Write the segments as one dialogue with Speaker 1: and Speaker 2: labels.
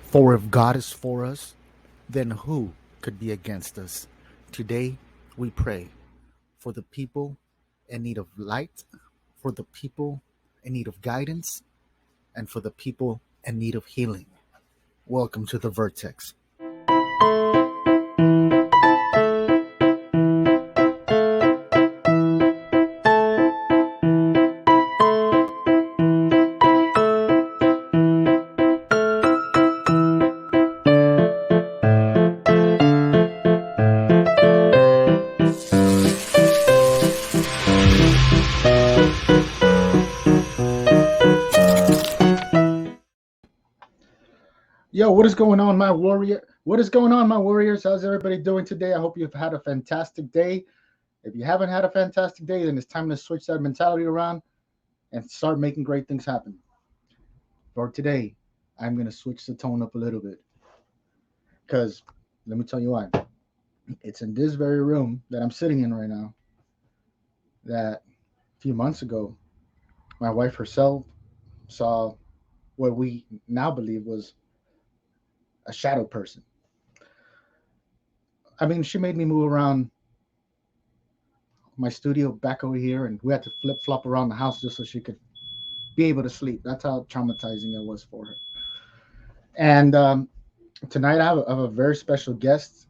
Speaker 1: For if God is for us, then who could be against us? Today, we pray for the people in need of light, for the people in need of guidance, and for the people in need of healing. Welcome to the Vertex.
Speaker 2: Yo, what is going on, my warrior? What is going on, my warriors? How's everybody doing today? I hope you've had a fantastic day. If you haven't had a fantastic day, then it's time to switch that mentality around and start making great things happen. For today, I'm going to switch the tone up a little bit because let me tell you why. It's in this very room that I'm sitting in right now that a few months ago, my wife herself saw what we now believe was a shadow person. I mean, she made me move around my studio back over here, and we had to flip flop around the house just so she could be able to sleep. That's how traumatizing it was for her. And tonight I have a very special guest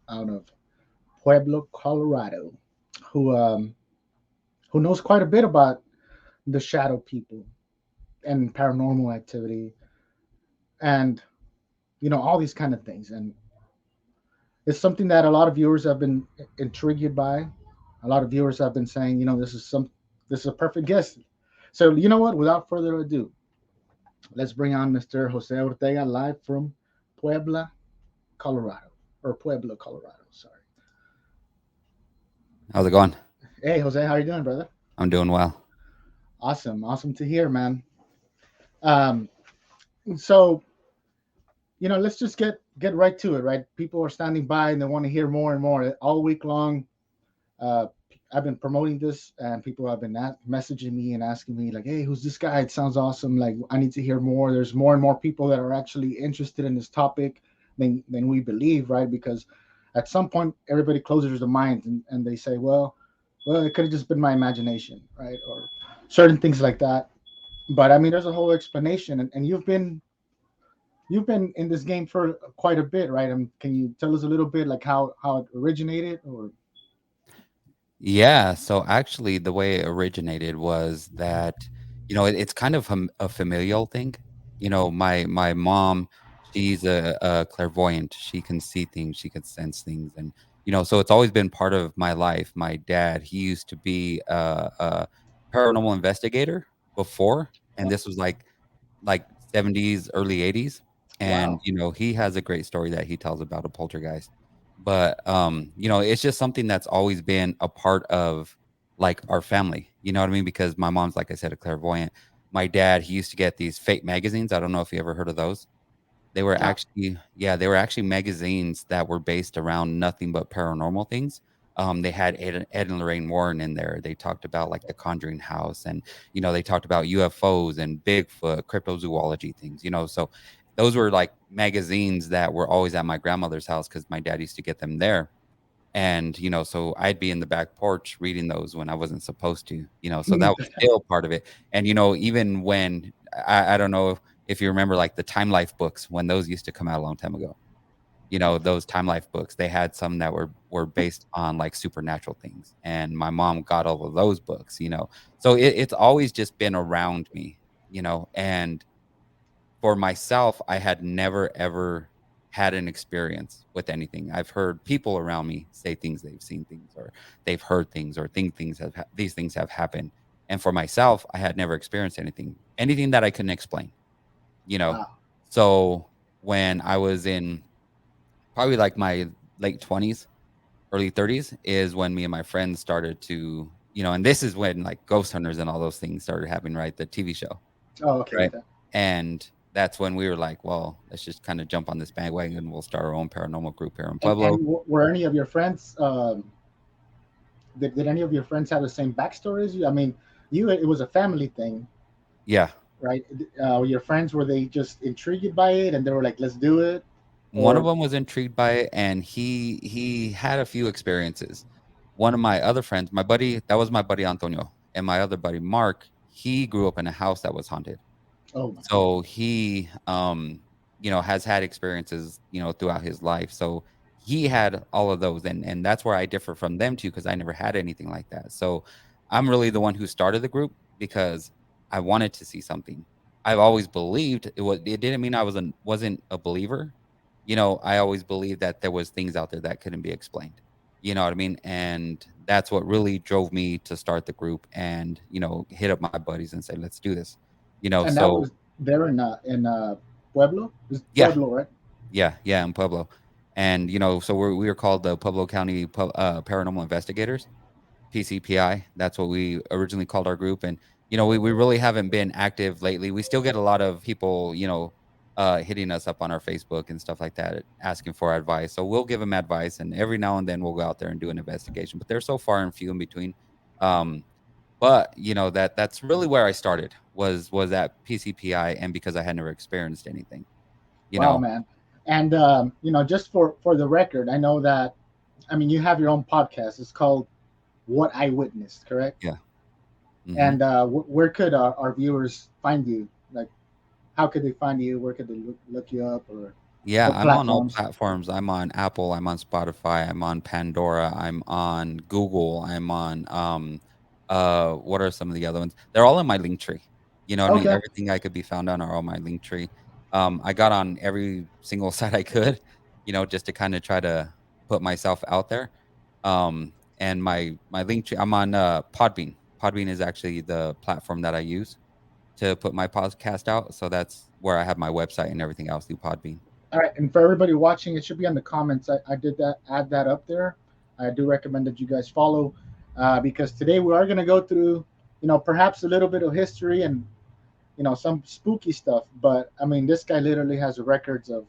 Speaker 2: out of Pueblo, Colorado, who um, who knows quite a bit about the shadow people and paranormal activity, and all these kind of things. And it's something that a lot of viewers have been intrigued by. A lot of viewers have been saying, this is a perfect guest. So you know what? Without further ado, let's bring on Mr. Jose Ortega live from Puebla, Colorado, or Pueblo, Colorado. Sorry.
Speaker 3: How's it going?
Speaker 2: Hey, Jose, how you doing, brother?
Speaker 3: I'm doing well.
Speaker 2: Awesome, awesome to hear, man. Um, so let's just get right to it, right? People are standing by and they want to hear more and more all week long. Uh, I've been promoting this, and people have been messaging me and asking me like, "Hey, who's this guy? It sounds awesome. Like, I need to hear more." There's more and more people that are actually interested in this topic than we believe, right? Because at some point, everybody closes their mind and they say, "Well, it could have just been my imagination, right?" Or certain things like that. But I mean, there's a whole explanation, and you've been in this game for quite a bit, right? Can you tell us a little bit like how it originated, or
Speaker 3: Yeah, so actually the way it originated was that, it's kind of a familial thing. My mom, she's a clairvoyant. She can see things, she can sense things, and so it's always been part of my life. My dad, he used to be a paranormal investigator before, and this was like 70s, early 80s. And,
Speaker 2: wow?
Speaker 3: he has a great story that he tells about a poltergeist. But, it's just something that's always been a part of like our family. You know what I mean? Because my mom's, like I said, a clairvoyant. My dad, he used to get these fake magazines. I don't know if you ever heard of those. They were
Speaker 2: No.
Speaker 3: actually yeah, they were actually magazines that were based around nothing but paranormal things. They had Ed and Lorraine Warren in there. They talked about like the Conjuring House, and they talked about UFOs and Bigfoot, cryptozoology things. So those were like magazines that were always at my grandmother's house because my dad used to get them there. And, so I'd be in the back porch reading those when I wasn't supposed to, so that was still part of it. And, even when I don't know if you remember like the Time Life books when those used to come out a long time ago. Those Time Life books, they had some that were based on like supernatural things. And my mom got all of those books. So it's always just been around me. And for myself, I had never ever had an experience with anything. I've heard people around me say things, they've seen things, or they've heard things, or think these things have happened. And for myself, I had never experienced anything that I couldn't explain. You know,
Speaker 2: Wow.
Speaker 3: so when I was in probably like my late 20s, early 30s, is when me and my friends started to, and this is when like Ghost Hunters and all those things started happening, right? The TV show.
Speaker 2: Oh, okay,
Speaker 3: Right.
Speaker 2: okay.
Speaker 3: And that's when we were like, well, let's just kind of jump on this bandwagon. We'll start our own paranormal group here in
Speaker 2: And
Speaker 3: Pueblo.
Speaker 2: were any of your friends? Did any of your friends have the same backstory as you? I mean, it was a family thing.
Speaker 3: Yeah.
Speaker 2: right? Your friends, were they just intrigued by it and they were like, let's do it?
Speaker 3: One of
Speaker 2: Or,
Speaker 3: them was intrigued by it, and he had a few experiences. One of my other friends, my buddy, that was my buddy Antonio, and my other buddy Mark, he grew up in a house that was haunted.
Speaker 2: oh my,
Speaker 3: So he, has had experiences, throughout his life. So he had all of those, and that's where I differ from them too, because I never had anything like that. So I'm really the one who started the group because I wanted to see something. I've always believed it was. It didn't mean I wasn't a believer. I always believed that there was things out there that couldn't be explained. You know what I mean? And that's what really drove me to start the group and hit up my buddies and say, let's do this.
Speaker 2: and that
Speaker 3: So
Speaker 2: was there in Pueblo? It's
Speaker 3: yeah,
Speaker 2: Pueblo, right?
Speaker 3: yeah, in Pueblo, and so we are called the Pueblo County Paranormal Investigators, PCPI. That's what we originally called our group, and we really haven't been active lately. We still get a lot of people, hitting us up on our Facebook and stuff like that, asking for advice. So we'll give them advice, and every now and then we'll go out there and do an investigation. But they're so far and few in between. Um, but that's really where I started was at PCPI, and because I had never experienced anything, you
Speaker 2: Wow,
Speaker 3: know.
Speaker 2: man. And just for the record, I know that, I mean, you have your own podcast. It's called What I Witnessed, correct?
Speaker 3: Yeah. Mhm.
Speaker 2: And where could our viewers find you? Like, how could they find you? Where could they look you up, or
Speaker 3: Yeah,
Speaker 2: what
Speaker 3: I'm on all
Speaker 2: platforms?
Speaker 3: platforms. I'm on Apple, I'm on Spotify, I'm on Pandora, I'm on Google, I'm on what are some of the other ones? They're all in my link tree. You know what I mean?
Speaker 2: Okay.
Speaker 3: Everything I could be found on are on my link tree. I got on every single site I could, just to kind of try to put myself out there. And my link tree, I'm on Podbean. Podbean is actually the platform that I use to put my podcast out. So that's where I have my website and everything else through Podbean.
Speaker 2: All right. And for everybody watching, it should be on the comments. I did that, add that up there. I do recommend that you guys follow, because today we are going to go through, perhaps a little bit of history and some spooky stuff. But I mean, this guy literally has records of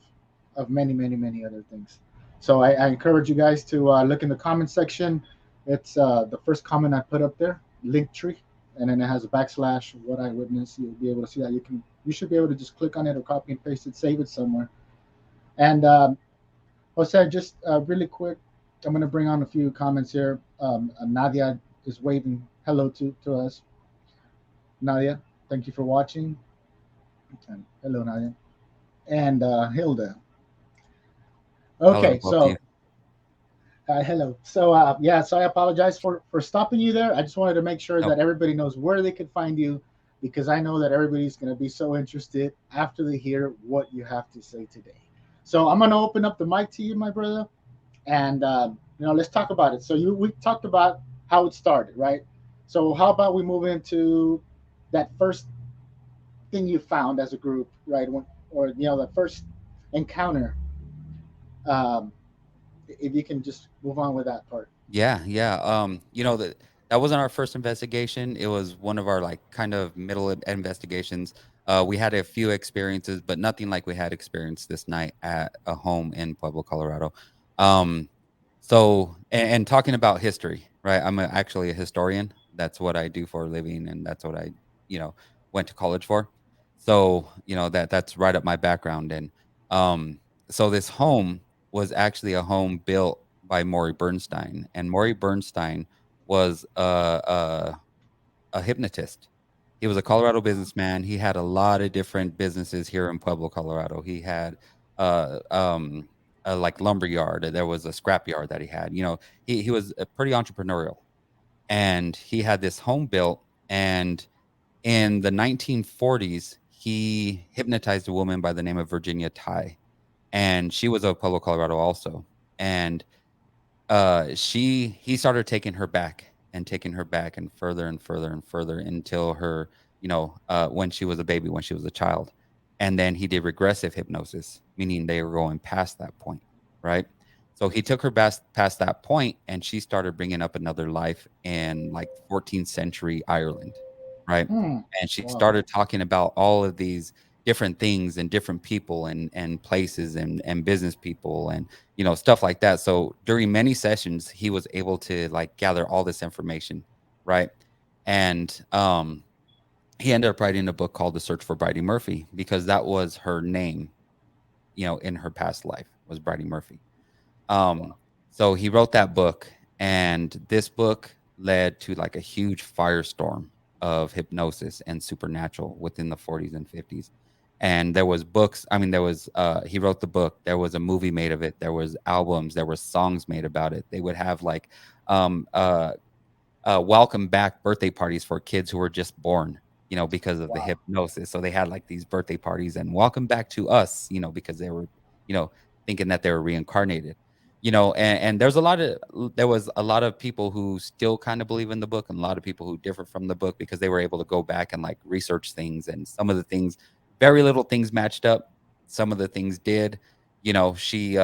Speaker 2: many, many, many other things. So I encourage you guys to look in the comment section. It's the first comment I put up there, link tree, and then it has a backslash what I witnessed. You'll be able to see that. You should be able to just click on it or copy and paste it, save it somewhere. And Jose, just really quick, I'm going to bring on a few comments here. Nadia is waving hello to us. Nadia, thank you for watching. And hello, Nadia. And Hilda.
Speaker 3: Hello,
Speaker 2: Okay,
Speaker 3: both of you.
Speaker 2: so hello. So yeah, so I apologize for stopping you there. I just wanted to make sure
Speaker 3: Nope.
Speaker 2: that everybody knows where they could find you, because I know that everybody's going to be so interested after they hear what you have to say today. So I'm going to open up the mic to you, my brother, and let's talk about it. So we talked about how it started, right? So how about we move into that first thing you found as a group, right? Or the first encounter. Um, if you can just move on with that part.
Speaker 3: Yeah, yeah. That wasn't our first investigation. It was one of our like kind of middle investigations. We had a few experiences, but nothing like we had experienced this night at a home in Pueblo, Colorado. Um, and talking about history, right? Actually a historian. That's what I do for a living, and that's what I, you know, went to college for. So, that's right up my background. And um, so this home was actually a home built by Maury Bernstein, and Maury Bernstein was a hypnotist. He was a Colorado businessman. He had a lot of different businesses here in Pueblo, Colorado. He had uh, um, a like lumber yard. There was a scrap yard that he had. He was pretty entrepreneurial, and he had this home built. And in the 1940s, he hypnotized a woman by the name of Virginia Ty, and she was of Pueblo, Colorado, also. And he started taking her back and further and further and further until when she was a baby, when she was a child. And then he did regressive hypnosis, meaning they were going past that point, right? So he took her past that point, and she started bringing up another life in like 14th century Ireland, right?
Speaker 2: Hmm.
Speaker 3: And she
Speaker 2: Wow.
Speaker 3: started talking about all of these different things and different people and places and business people and stuff like that. So during many sessions, he was able to like gather all this information, right? And he ended up writing a book called The Search for Bridie Murphy because that was her name, in her past life was Bridie Murphy. Um,
Speaker 2: Wow.
Speaker 3: so he wrote that book, and this book led to like a huge firestorm of hypnosis and supernatural within the 40s and 50s. And there was books. I mean, there was he wrote the book. There was a movie made of it. There was albums. There were songs made about it. They would have like um, uh, welcome back birthday parties for kids who were just born, because of the
Speaker 2: Wow.
Speaker 3: hypnosis. So they had like these birthday parties and welcome back to us, because they were, you know, thinking that they were reincarnated, and there was a lot of people who still kind of believe in the book and a lot of people who differ from the book because they were able to go back and like research things, and some of the things, very little things matched up. Some of the things did, she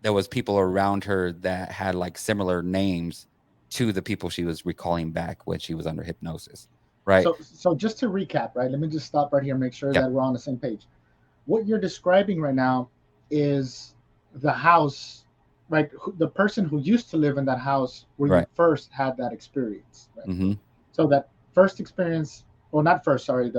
Speaker 3: there was people around her that had like similar names to the people she was recalling back when she was under hypnosis, right?
Speaker 2: So just to recap, right? Let me just stop right here and make sure
Speaker 3: Yep.
Speaker 2: that we're on the same page. What you're describing right now is the house, right? The person who used to live in that house where you
Speaker 3: Right.
Speaker 2: first had that experience, right?
Speaker 3: Hmm.
Speaker 2: So that first experience, well, not first, sorry,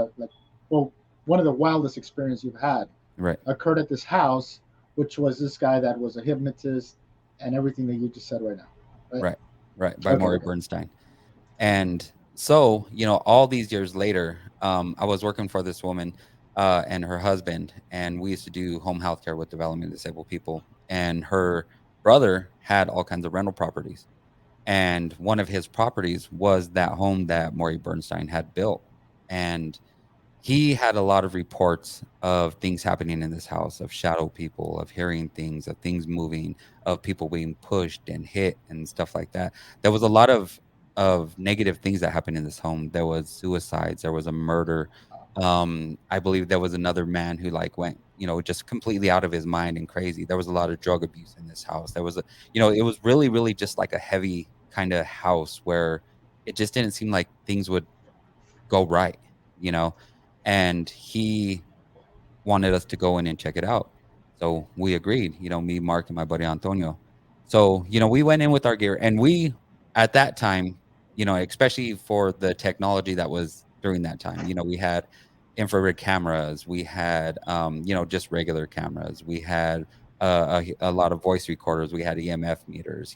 Speaker 2: well, one of the wildest experience you've had
Speaker 3: Right.
Speaker 2: occurred at this house, which was this guy that was a hypnotist and everything that you just said right now, right?
Speaker 3: Right. Right. By
Speaker 2: Okay,
Speaker 3: Maury
Speaker 2: okay.
Speaker 3: Bernstein. And so, all these years later, I was working for this woman and her husband, and we used to do home health care with developmentally disabled people. And her brother had all kinds of rental properties. And one of his properties was that home that Maury Bernstein had built. And he had a lot of reports of things happening in this house, of shadow people, of hearing things, of things moving, of people being pushed and hit and stuff like that. There was a lot of negative things that happened in this home. There was suicides, there was a murder. I believe there was another man who like went, just completely out of his mind and crazy. There was a lot of drug abuse in this house. There was it was really, really just like a heavy kind of house where it just didn't seem like things would go right, you know? And he wanted us to go in and check it out. So we agreed, me, Mark, and my buddy Antonio. So, we went in with our gear and we, at that time, especially for the technology that was during that time, we had infrared cameras, we had, just regular cameras, we had a lot of voice recorders, we had EMF meters,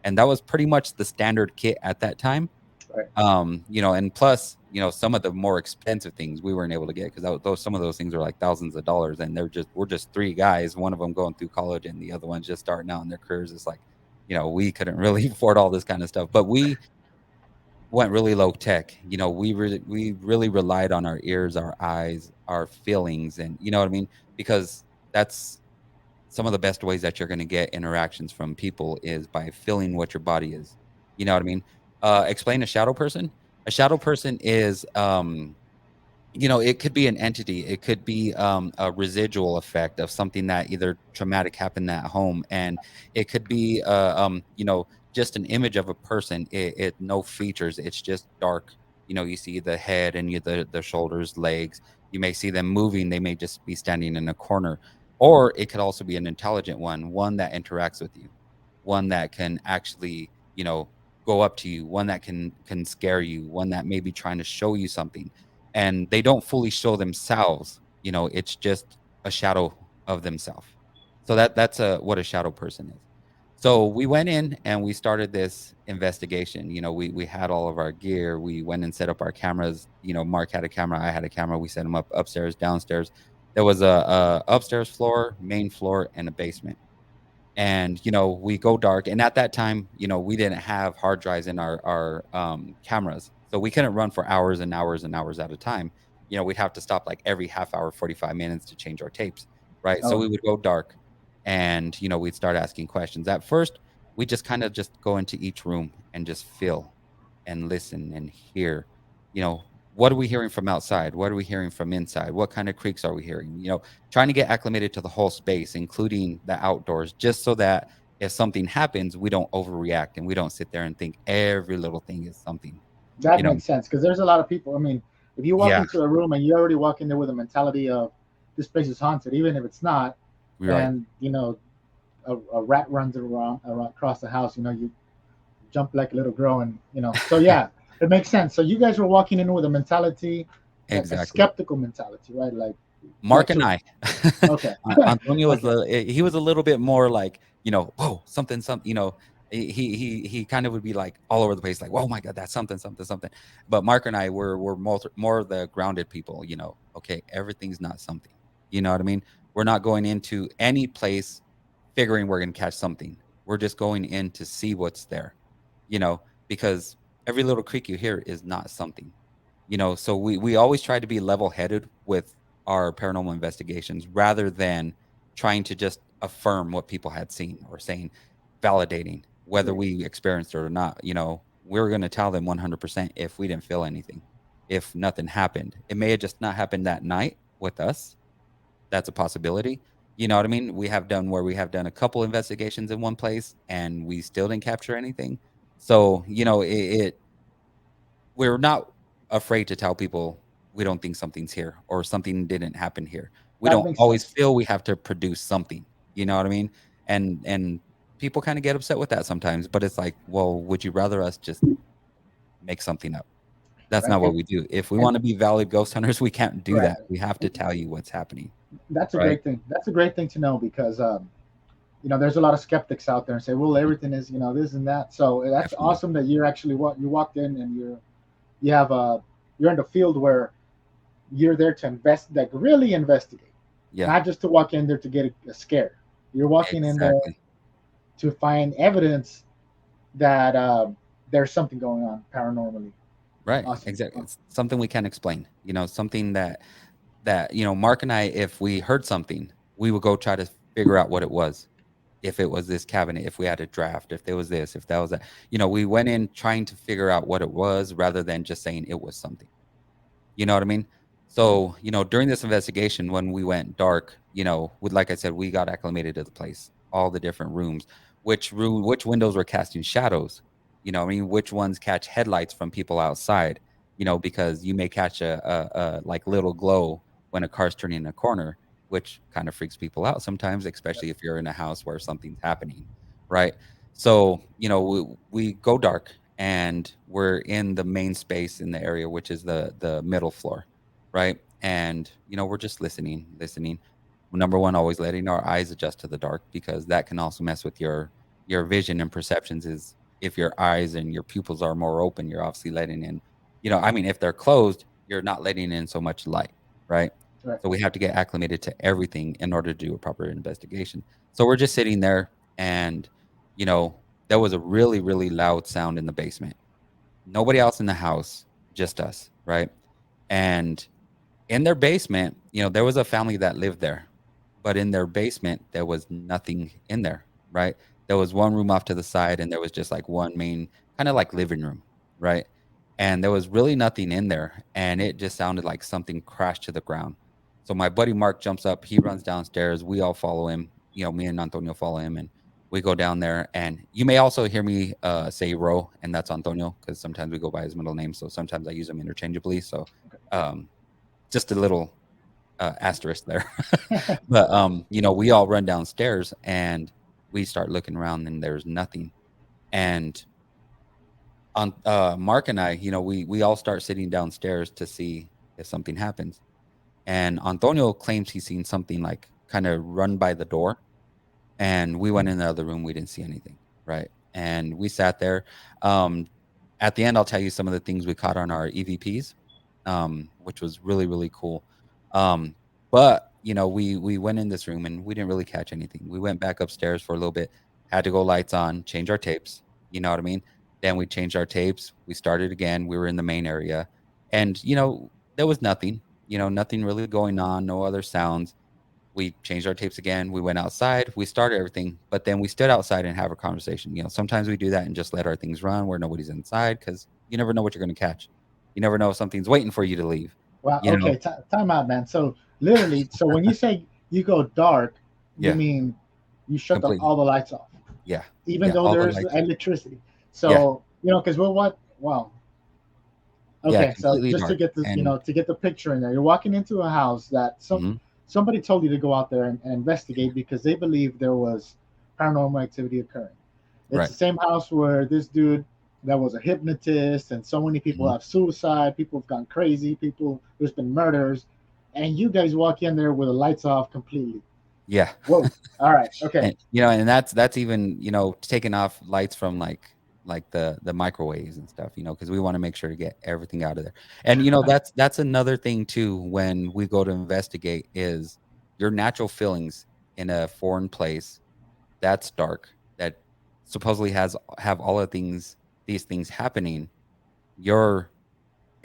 Speaker 3: and that was pretty much the standard kit at that time.
Speaker 2: Right.
Speaker 3: And plus, some of the more expensive things we weren't able to get because those some of those things are like thousands of dollars, and we're just three guys, one of them going through college and the other one's just starting out in their careers. It's like, we couldn't really afford all this kind of stuff, but we went really low tech. We really relied on our ears, our eyes, our feelings, and you know what I mean, because that's some of the best ways that you're going to get interactions from people is by feeling what your body is. You know what I mean? Explain a shadow person. A shadow person is, it could be an entity. It could be a residual effect of something that either traumatic happened at home, and it could be, just an image of a person. It no features. It's just dark. You see the head and the shoulders, legs. You may see them moving. They may just be standing in a corner, or it could also be an intelligent one that interacts with you, one that can actually, go up to you, one that can scare you, one that may be trying to show you something, and they don't fully show themselves. It's just a shadow of themselves. So that's what a shadow person is. So we went in and we started this investigation. We had all of our gear. We went and set up our cameras. Mark had a camera, I had a camera. We set them up upstairs, downstairs. There was a upstairs floor, main floor, and a basement. And we go dark, and at that time, we didn't have hard drives in our cameras, so we couldn't run for hours and hours and hours at a time. We'd have to stop like every half hour, 45 minutes to change our tapes, right? So
Speaker 2: Oh,
Speaker 3: we would go dark, and we'd start asking questions. At first we just kind of just go into each room and just feel and listen and hear, you know what are we hearing from outside, what are we hearing from inside, what kind of creaks are we hearing, trying to get acclimated to the whole space, including the outdoors, just so that if something happens, we don't overreact and we don't sit there and think every little thing is something.
Speaker 2: that
Speaker 3: You know,
Speaker 2: makes sense because there's a lot of people. I mean, if you walk
Speaker 3: yeah,
Speaker 2: into a room and you already walk in there with a mentality of this place is haunted, even if it's not,
Speaker 3: you're right.
Speaker 2: and a rat runs around across the house, you jump like a little girl, and so yeah. It makes sense. So you guys were walking in with a mentality, like a
Speaker 3: Exactly.
Speaker 2: skeptical mentality, right? Like
Speaker 3: Mark and
Speaker 2: so.
Speaker 3: I.
Speaker 2: Okay.
Speaker 3: Antonio was
Speaker 2: Okay.
Speaker 3: he was a little bit more like, whoa, something, he kind of would be like all over the place, like, oh my God, that's something, something, something. But Mark and I were more of the grounded people, okay, everything's not something. You know what I mean? We're not going into any place figuring we're gonna catch something. We're just going in to see what's there, you know, because every little creak you hear is not something. So we always try to be level headed with our paranormal investigations rather than trying to just affirm what people had seen or saying, validating whether
Speaker 2: Right.
Speaker 3: we experienced it or not. We're going to tell them 100% if we didn't feel anything, if nothing happened. It may have just not happened that night with us. That's a possibility. You know what I mean? We have done a couple investigations in one place and we still didn't capture anything. So, we're not afraid to tell people we don't think something's here or something didn't happen here. We
Speaker 2: That
Speaker 3: don't
Speaker 2: makes
Speaker 3: always
Speaker 2: sense.
Speaker 3: feel we have to produce something. You know what I mean? And people kind of get upset with that sometimes, but it's like, well, would you rather us just make something up? That's
Speaker 2: Right.
Speaker 3: not what we do. If we
Speaker 2: And
Speaker 3: want to be valid ghost hunters, we can't do
Speaker 2: right.
Speaker 3: that. We have to tell you what's happening,
Speaker 2: That's a
Speaker 3: right?
Speaker 2: great thing. That's a great thing to know because there's a lot of skeptics out there and say, well,
Speaker 3: Mhm.
Speaker 2: everything is, this and that. So that's
Speaker 3: Definitely.
Speaker 2: awesome that you're actually what you walked in and you have you're in the field where you're there to like really investigate,
Speaker 3: Yeah,
Speaker 2: not just to walk in there to get a scare. You're walking in there
Speaker 3: exactly.
Speaker 2: to find evidence that there's something going on paranormally.
Speaker 3: Right.
Speaker 2: Awesome.
Speaker 3: Exactly. It's something we can't explain. Something that Mark and I, if we heard something, we would go try to figure out what it was. If it was this cabinet, if we had a draft, if there was this, if that was that. We went in trying to figure out what it was rather than just saying it was something. You know what I mean? So, during this investigation, when we went dark, with like I said, we got acclimated to the place, all the different rooms, which windows were casting shadows, I mean, which ones catch headlights from people outside, because you may catch a like little glow when a car's turning a corner, which kind of freaks people out sometimes, especially if you're in a house where something's happening, right? So, we go dark and we're in the main space in the area, which is the middle floor, right? And we're just listening. Number one, always letting our eyes adjust to the dark because that can also mess with your vision and perceptions. Is if your eyes and your pupils are more open, you're obviously letting in. I mean, if they're closed, you're not letting in so much light, right?
Speaker 2: Right.
Speaker 3: So we have to get acclimated to everything in order to do a proper investigation. So we're just sitting there, and you know there was a really, really loud sound in the basement. Nobody else in the house, just us, right? And in their basement, there was a family that lived there, but in their basement, there was nothing in there, right? There was one room off to the side, and there was just like one main kind of like living room, right? And there was really nothing in there, and it just sounded like something crashed to the ground. So my buddy Mark jumps up, he runs downstairs. We all follow him. Me and Antonio follow him, and we go down there. And you may also hear me say Ro, and that's Antonio because sometimes we go by his middle name. So sometimes I use them interchangeably. So um, just a little asterisk there. But we all run downstairs and we start looking around and there's nothing. And on Mark and I, we all start sitting downstairs to see if something happens. And Antonio claims he's seen something like kind of run by the door. And we went in the other room, we didn't see anything, right? And we sat there. Um, at the end, I'll tell you some of the things we caught on our EVPs, which was really, really cool. But we went in this room and we didn't really catch anything. We went back upstairs for a little bit, had to go lights on, change our tapes. You know what I mean? Then we changed our tapes. We started again. We were in the main area, and there was nothing. Nothing really going on. No other sounds. We changed our tapes again. We went outside. We started everything, but then we stood outside and have a conversation. Sometimes we do that and just let our things run where nobody's inside because you never know what you're going to catch. You never know if something's waiting for you to leave.
Speaker 2: Well,
Speaker 3: You know?
Speaker 2: okay, time out, man. So literally, so when you say you go dark, you
Speaker 3: Yeah,
Speaker 2: mean you shut
Speaker 3: completely.
Speaker 2: all the lights off,
Speaker 3: Yeah,
Speaker 2: even
Speaker 3: yeah.
Speaker 2: though
Speaker 3: All the
Speaker 2: there's
Speaker 3: lights.
Speaker 2: electricity.
Speaker 3: Yeah,
Speaker 2: So because we're what? Wow.
Speaker 3: yeah.
Speaker 2: Okay, so
Speaker 3: Completely
Speaker 2: just to
Speaker 3: dark.
Speaker 2: get this,
Speaker 3: And
Speaker 2: to get the picture in there, you're walking into a house that
Speaker 3: mhm,
Speaker 2: somebody told you to go out there and investigate because they believe there was paranormal activity occurring. It's
Speaker 3: right.
Speaker 2: the same house where this dude there was a hypnotist, and so many people
Speaker 3: Mhm.
Speaker 2: have suicide. People have gone crazy. People, there's been murders, and you guys walk in there with the lights off completely.
Speaker 3: Yeah.
Speaker 2: Whoa! All right, okay,
Speaker 3: And and that's even, taking off lights from like the microwaves and stuff, because we want to make sure to get everything out of there. And that's another thing too when we go to investigate is your natural feelings in a foreign place that's dark, that supposedly have all of these things happening. You're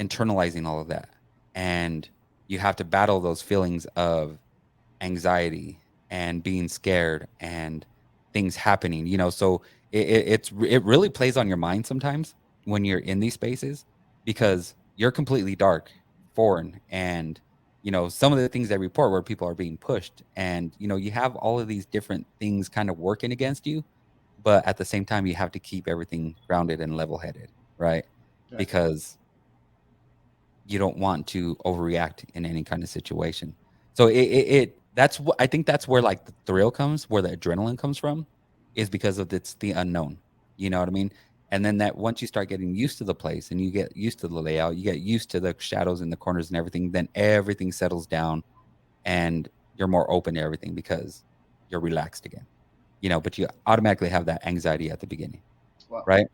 Speaker 3: internalizing all of that, and you have to battle those feelings of anxiety and being scared and things happening, so it really plays on your mind sometimes when you're in these spaces, because you're completely dark, foreign, and some of the things they report where people are being pushed, and you have all of these different things kind of working against you, but at the same time you have to keep everything grounded and level headed, right?
Speaker 2: right,
Speaker 3: Because you don't want to overreact in any kind of situation. So that's what I think, that's where like the thrill comes, where the adrenaline comes from, is because of it's the unknown. You know what I mean? And then that once you start getting used to the place and you get used to the layout, you get used to the shadows in the corners and everything, then everything settles down and you're more open to everything because you're relaxed again. But you automatically have that anxiety at the beginning,
Speaker 2: well,
Speaker 3: right?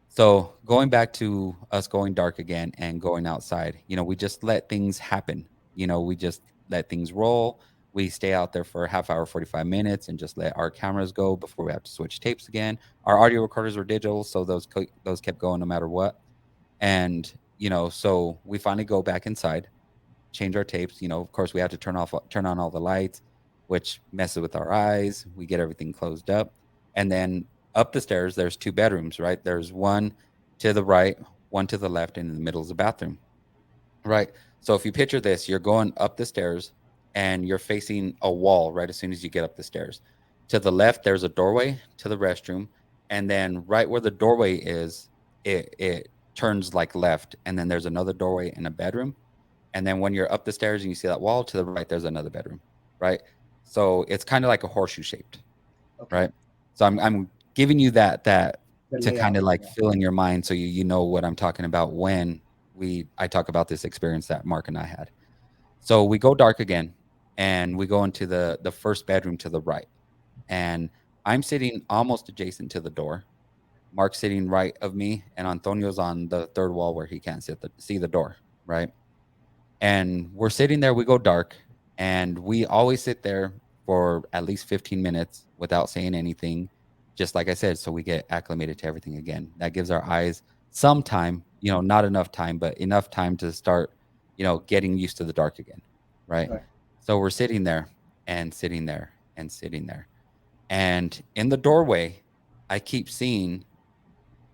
Speaker 3: So going back to us going dark again and going outside, we just let things happen. We just let things roll. We stay out there for a half hour, 45 minutes, and just let our cameras go before we have to switch tapes again. Our audio recorders were digital, so those kept going no matter what. And so we finally go back inside, change our tapes. Of course, we have to turn on all the lights, which messes with our eyes. We get everything closed up. And then up the stairs, there's two bedrooms, right? There's one to the right, one to the left, and in the middle is a bathroom, right? So if you picture this, you're going up the stairs and you're facing a wall right as soon as you get up the stairs. To the left, there's a doorway to the restroom. And then right where the doorway is, it turns like left. And then there's another doorway in a bedroom, and then when you're up the stairs and you see that wall to the right, there's another bedroom, right? So it's kind of like a horseshoe shaped,
Speaker 2: okay,
Speaker 3: right? So I'm giving you that
Speaker 2: the
Speaker 3: to kind
Speaker 2: layout,
Speaker 3: of like
Speaker 2: yeah,
Speaker 3: fill in your mind so you know what I'm talking about when I talk about this experience that Mark and I had. So we go dark again and we go into the first bedroom to the right. And I'm sitting almost adjacent to the door. Mark's sitting right of me, and Antonio's on the third wall where he can't see the door, right? And we're sitting there, we go dark, and we always sit there for at least 15 minutes without saying anything, just like I said, so we get acclimated to everything again. That gives our eyes some time, not enough time, but enough time to start, getting used to the dark again, right?
Speaker 2: right.
Speaker 3: So we're sitting there and sitting there and sitting there. And in the doorway, I keep seeing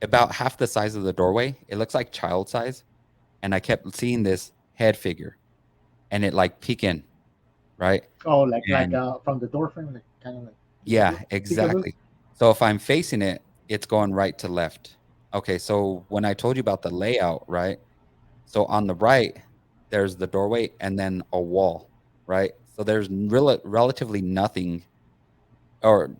Speaker 3: about half the size of the doorway. It looks like child size. And I kept seeing this head figure and it like peek in, right?
Speaker 2: Oh, like
Speaker 3: And
Speaker 2: from the door frame, like kind of like
Speaker 3: yeah,
Speaker 2: peekaboo.
Speaker 3: exactly. So if I'm facing it, it's going right to left. Okay, so when I told you about the layout, right? So on the right, there's the doorway and then a wall, right? So there's relatively nothing, or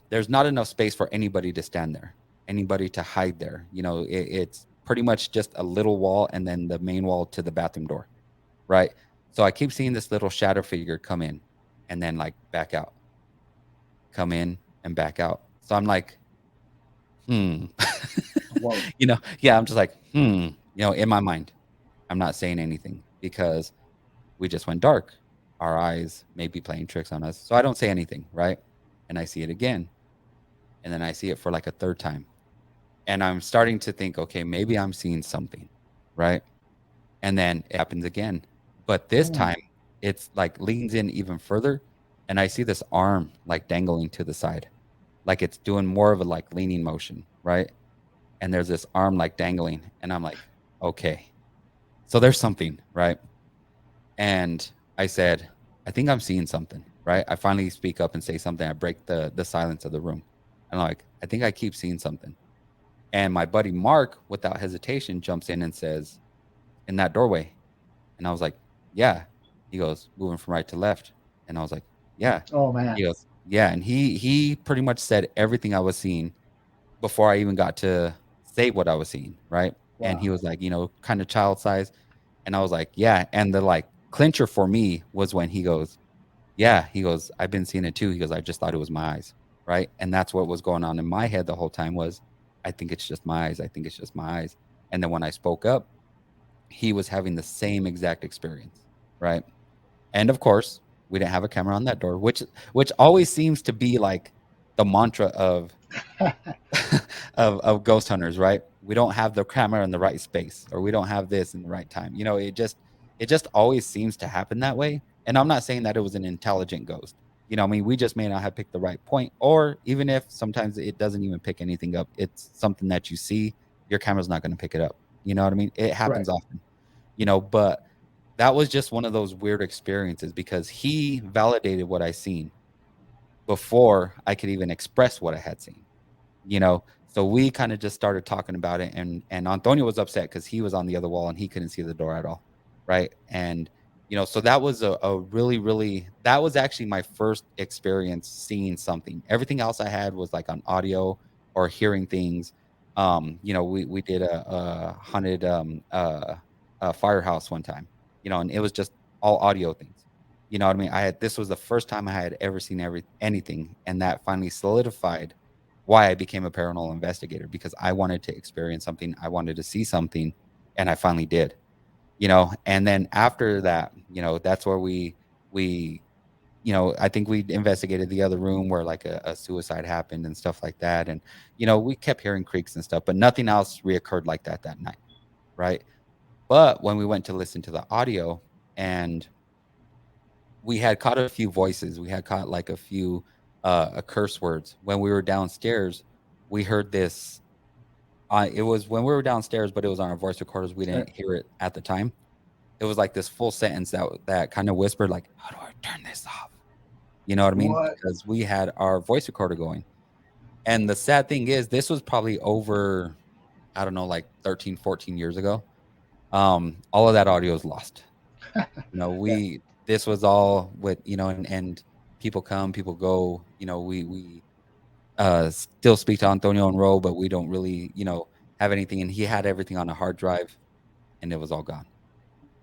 Speaker 3: there's not enough space for anybody to stand there, anybody to hide there. It's pretty much just a little wall and then the main wall to the bathroom door, right? So I keep seeing this little shadow figure come in and then like back out, come in and back out. So I'm like, hmm.
Speaker 2: Whoa.
Speaker 3: Yeah, I'm just like, in my mind. I'm not saying anything because we just went dark. Our eyes may be playing tricks on us. So I don't say anything, right? And I see it again. And then I see it for like a third time. And I'm starting to think, okay, maybe I'm seeing something, right? And then it happens again. But this
Speaker 2: Mm.
Speaker 3: time it's like leans in even further. And I see this arm like dangling to the side, like it's doing more of a like leaning motion, right? And there's this arm like dangling. And I'm like, okay, so there's something, right? And I said, I think I'm seeing something, right? I finally speak up and say something. I break the silence of the room. And I'm like, I think I keep seeing something. And my buddy Mark, without hesitation, jumps in and says, in that doorway. And I was like, yeah. He goes, moving from right to left. And I was like, yeah.
Speaker 2: Oh man.
Speaker 3: He goes, yeah. And he pretty much said everything I was seeing before I even got to say what I was seeing, right? And he
Speaker 2: Wow.
Speaker 3: was like, kind of child size. And I was like, yeah. And the like clincher for me was when he goes, yeah, he goes, I've been seeing it too. He goes, I just thought it was my eyes. Right. And that's what was going on in my head the whole time was, I think it's just my eyes. I think it's just my eyes. And then when I spoke up, he was having the same exact experience. Right. And of course, we didn't have a camera on that door, which always seems to be like the mantra of of ghost hunters, right? We don't have the camera in the right space, or we don't have this in the right time. It just always seems to happen that way. And I'm not saying that it was an intelligent ghost. I mean, we just may not have picked the right point, or even if sometimes it doesn't even pick anything up, it's something that you see, your camera's not going to pick it up. You know what I mean? It
Speaker 2: Right.
Speaker 3: happens often. But that was just one of those weird experiences because he validated what I seen before I could even express what I had seen you know so we kind of just started talking about it, and Antonio was upset because he was on the other wall and he couldn't see the door at all, right? And so that was a really, really, that was actually my first experience seeing something. Everything else I had was like on audio or hearing things. We did a haunted firehouse one time, and it was just all audio things. You know what I mean? This was the first time I had ever seen anything, and that finally solidified why I became a paranormal investigator, because I wanted to experience something, I wanted to see something, and I finally did. And then after that, that's where we I think we investigated the other room where like a suicide happened and stuff like that, and we kept hearing creaks and stuff, but nothing else reoccurred like that night, right? But when we went to listen to the audio, and we had caught a few voices. We had caught like a few curse words. When we were downstairs, we heard this. It was when we were downstairs, but it was on our voice recorders. We
Speaker 2: Right.
Speaker 3: didn't hear it at the time. It was like this full sentence that kind of whispered, like, "How do I turn this off?" You know what I mean?
Speaker 2: What?
Speaker 3: Because we had our voice recorder going. And the sad thing is, this was probably over, I don't know, like 13, 14 years ago. All of that audio is lost.
Speaker 2: Yeah.
Speaker 3: This was all with, and people come, people go, we still speak to Antonio and Ro, but we don't really, have anything. And he had everything on a hard drive and it was all gone.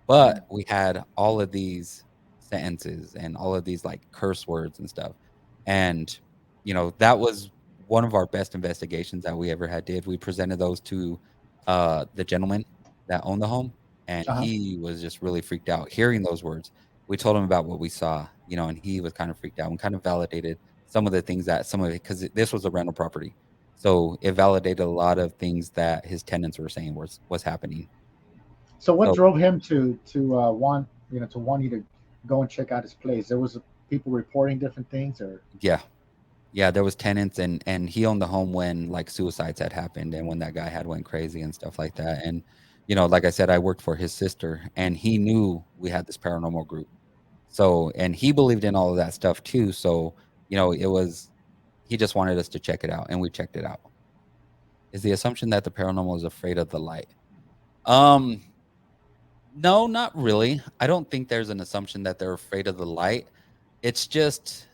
Speaker 3: But
Speaker 2: Mm.
Speaker 3: we had all of these sentences and all of these like curse words and stuff. And, that was one of our best investigations that we ever had did. We presented those to the gentleman that owned the home, and
Speaker 2: Uh-huh.
Speaker 3: he was just really freaked out hearing those words. We told him about what we saw, and he was kind of freaked out and kind of validated some of the things that some of it, because this was a rental property. So it validated a lot of things that his tenants were saying was happening.
Speaker 2: So what
Speaker 3: So
Speaker 2: drove him to want you to go and check out his place? There was people reporting different things, or
Speaker 3: yeah, yeah, there was tenants, and he owned the home when like suicides had happened and when that guy had went crazy and stuff like that. And like I said, I worked for his sister, and he knew we had this paranormal group. So, and he believed in all of that stuff too. So, it was, he just wanted us to check it out, and we checked it out. Is the assumption that the paranormal is afraid of the light? Um, no, not really. I don't think there's an assumption that they're afraid of the light. It's just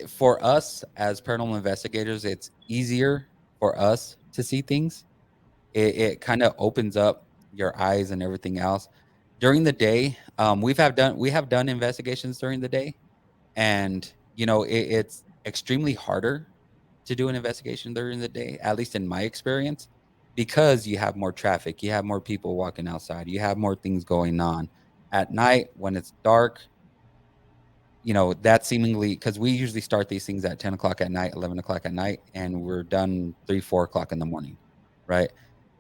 Speaker 3: for us as paranormal investigators, it's easier for us to see things. It kind of opens up your eyes and everything else. During the day, we have done investigations during the day, and it's extremely harder to do an investigation during the day, at least in my experience, because you have more traffic, you have more people walking outside, you have more things going on. At night, when it's dark, that seemingly, because we usually start these things at 10 o'clock at night, 11 o'clock at night, and we're done 3, 4 o'clock in the morning, right?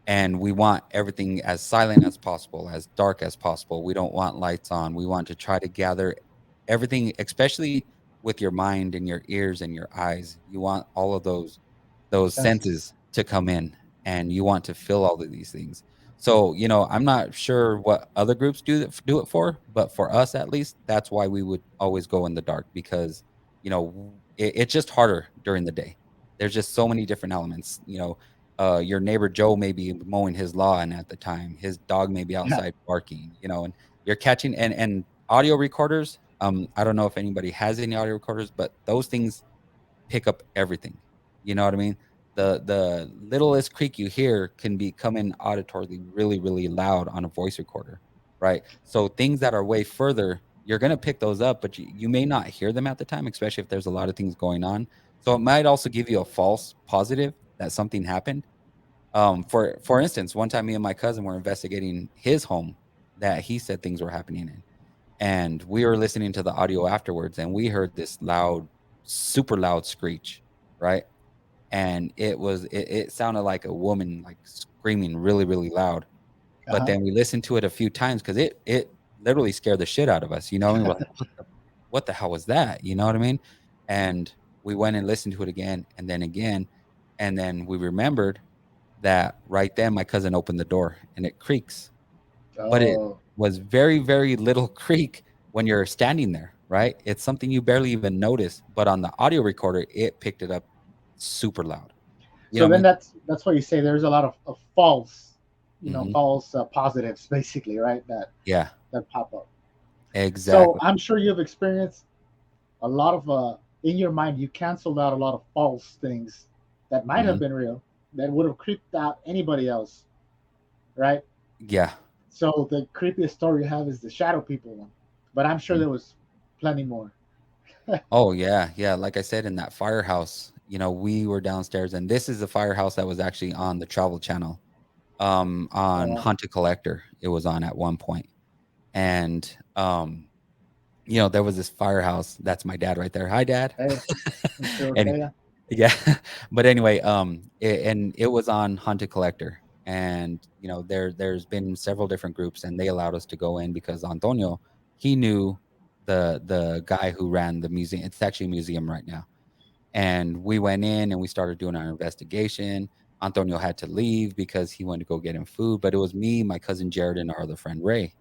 Speaker 3: And we want everything as silent as possible, as dark as possible. We don't want lights on. We want to try to gather everything, especially with your mind and your ears and your eyes. You want all of those
Speaker 2: senses.
Speaker 3: senses to come in, and you want to feel all of these things. So, I'm not sure what other groups do it for, but for us at least, that's why we would always go in the dark, because it's just harder during the day. There's just so many different elements. Your neighbor Joe may be mowing his lawn at the time. His dog may be
Speaker 2: Yeah.
Speaker 3: outside barking. And you're catching, and audio recorders. I don't know if anybody has any audio recorders, but those things pick up everything. You know what I mean? The littlest creak you hear can be coming auditorily really, really loud on a voice recorder, right? So things that are way further, you're gonna pick those up, but you may not hear them at the time, especially if there's a lot of things going on. So it might also give you a false positive that something happened. For instance, one time me and my cousin were investigating his home that he said things were happening in, and we were listening to the audio afterwards, and we heard this loud, super loud screech, right? And it sounded like a woman like screaming really, really loud. But
Speaker 2: Uh-huh.
Speaker 3: then we listened to it a few times because it literally scared the shit out of us. You know, and we're like, what the hell was that? You know what I mean? And we went and listened to it again, and then we remembered that right then my cousin opened the door and it creaks, but it
Speaker 2: Oh,
Speaker 3: was very, very little creak when you're standing there, right? It's something you barely even notice, but on the audio recorder, it picked it up super loud. You know
Speaker 2: so
Speaker 3: what I
Speaker 2: then
Speaker 3: mean?
Speaker 2: that's why you say there's a lot of false,
Speaker 3: Mhm.
Speaker 2: false positives, basically, right?
Speaker 3: Yeah,
Speaker 2: That pop up. So
Speaker 3: exactly.
Speaker 2: I'm sure you've experienced a lot of in your mind you canceled out a lot of false things that might have
Speaker 3: Mhm.
Speaker 2: been real that would have creeped out anybody else, right?
Speaker 3: Yeah.
Speaker 2: So the creepiest story you have is the shadow people one, but I'm sure
Speaker 3: Mhm.
Speaker 2: there was plenty more.
Speaker 3: Oh, yeah, yeah, like I said, in that firehouse, we were downstairs, and this is the firehouse that was actually on the Travel Channel, on
Speaker 2: Uh,
Speaker 3: Hunt a Collector, it was on at one point, and, there was this firehouse. That's my dad right there. Hi, dad.
Speaker 2: hey, Mr.
Speaker 3: And
Speaker 2: Ortega.
Speaker 3: yeah, but anyway, and it was on Hunt a Collector, and, there's been several different groups, and they allowed us to go in because Antonio, he knew the guy who ran the museum. It's actually a museum right now. And we went in and we started doing our investigation. Antonio had to leave because he went to go get him food, but it was me, my cousin Jared, and our other friend Ray.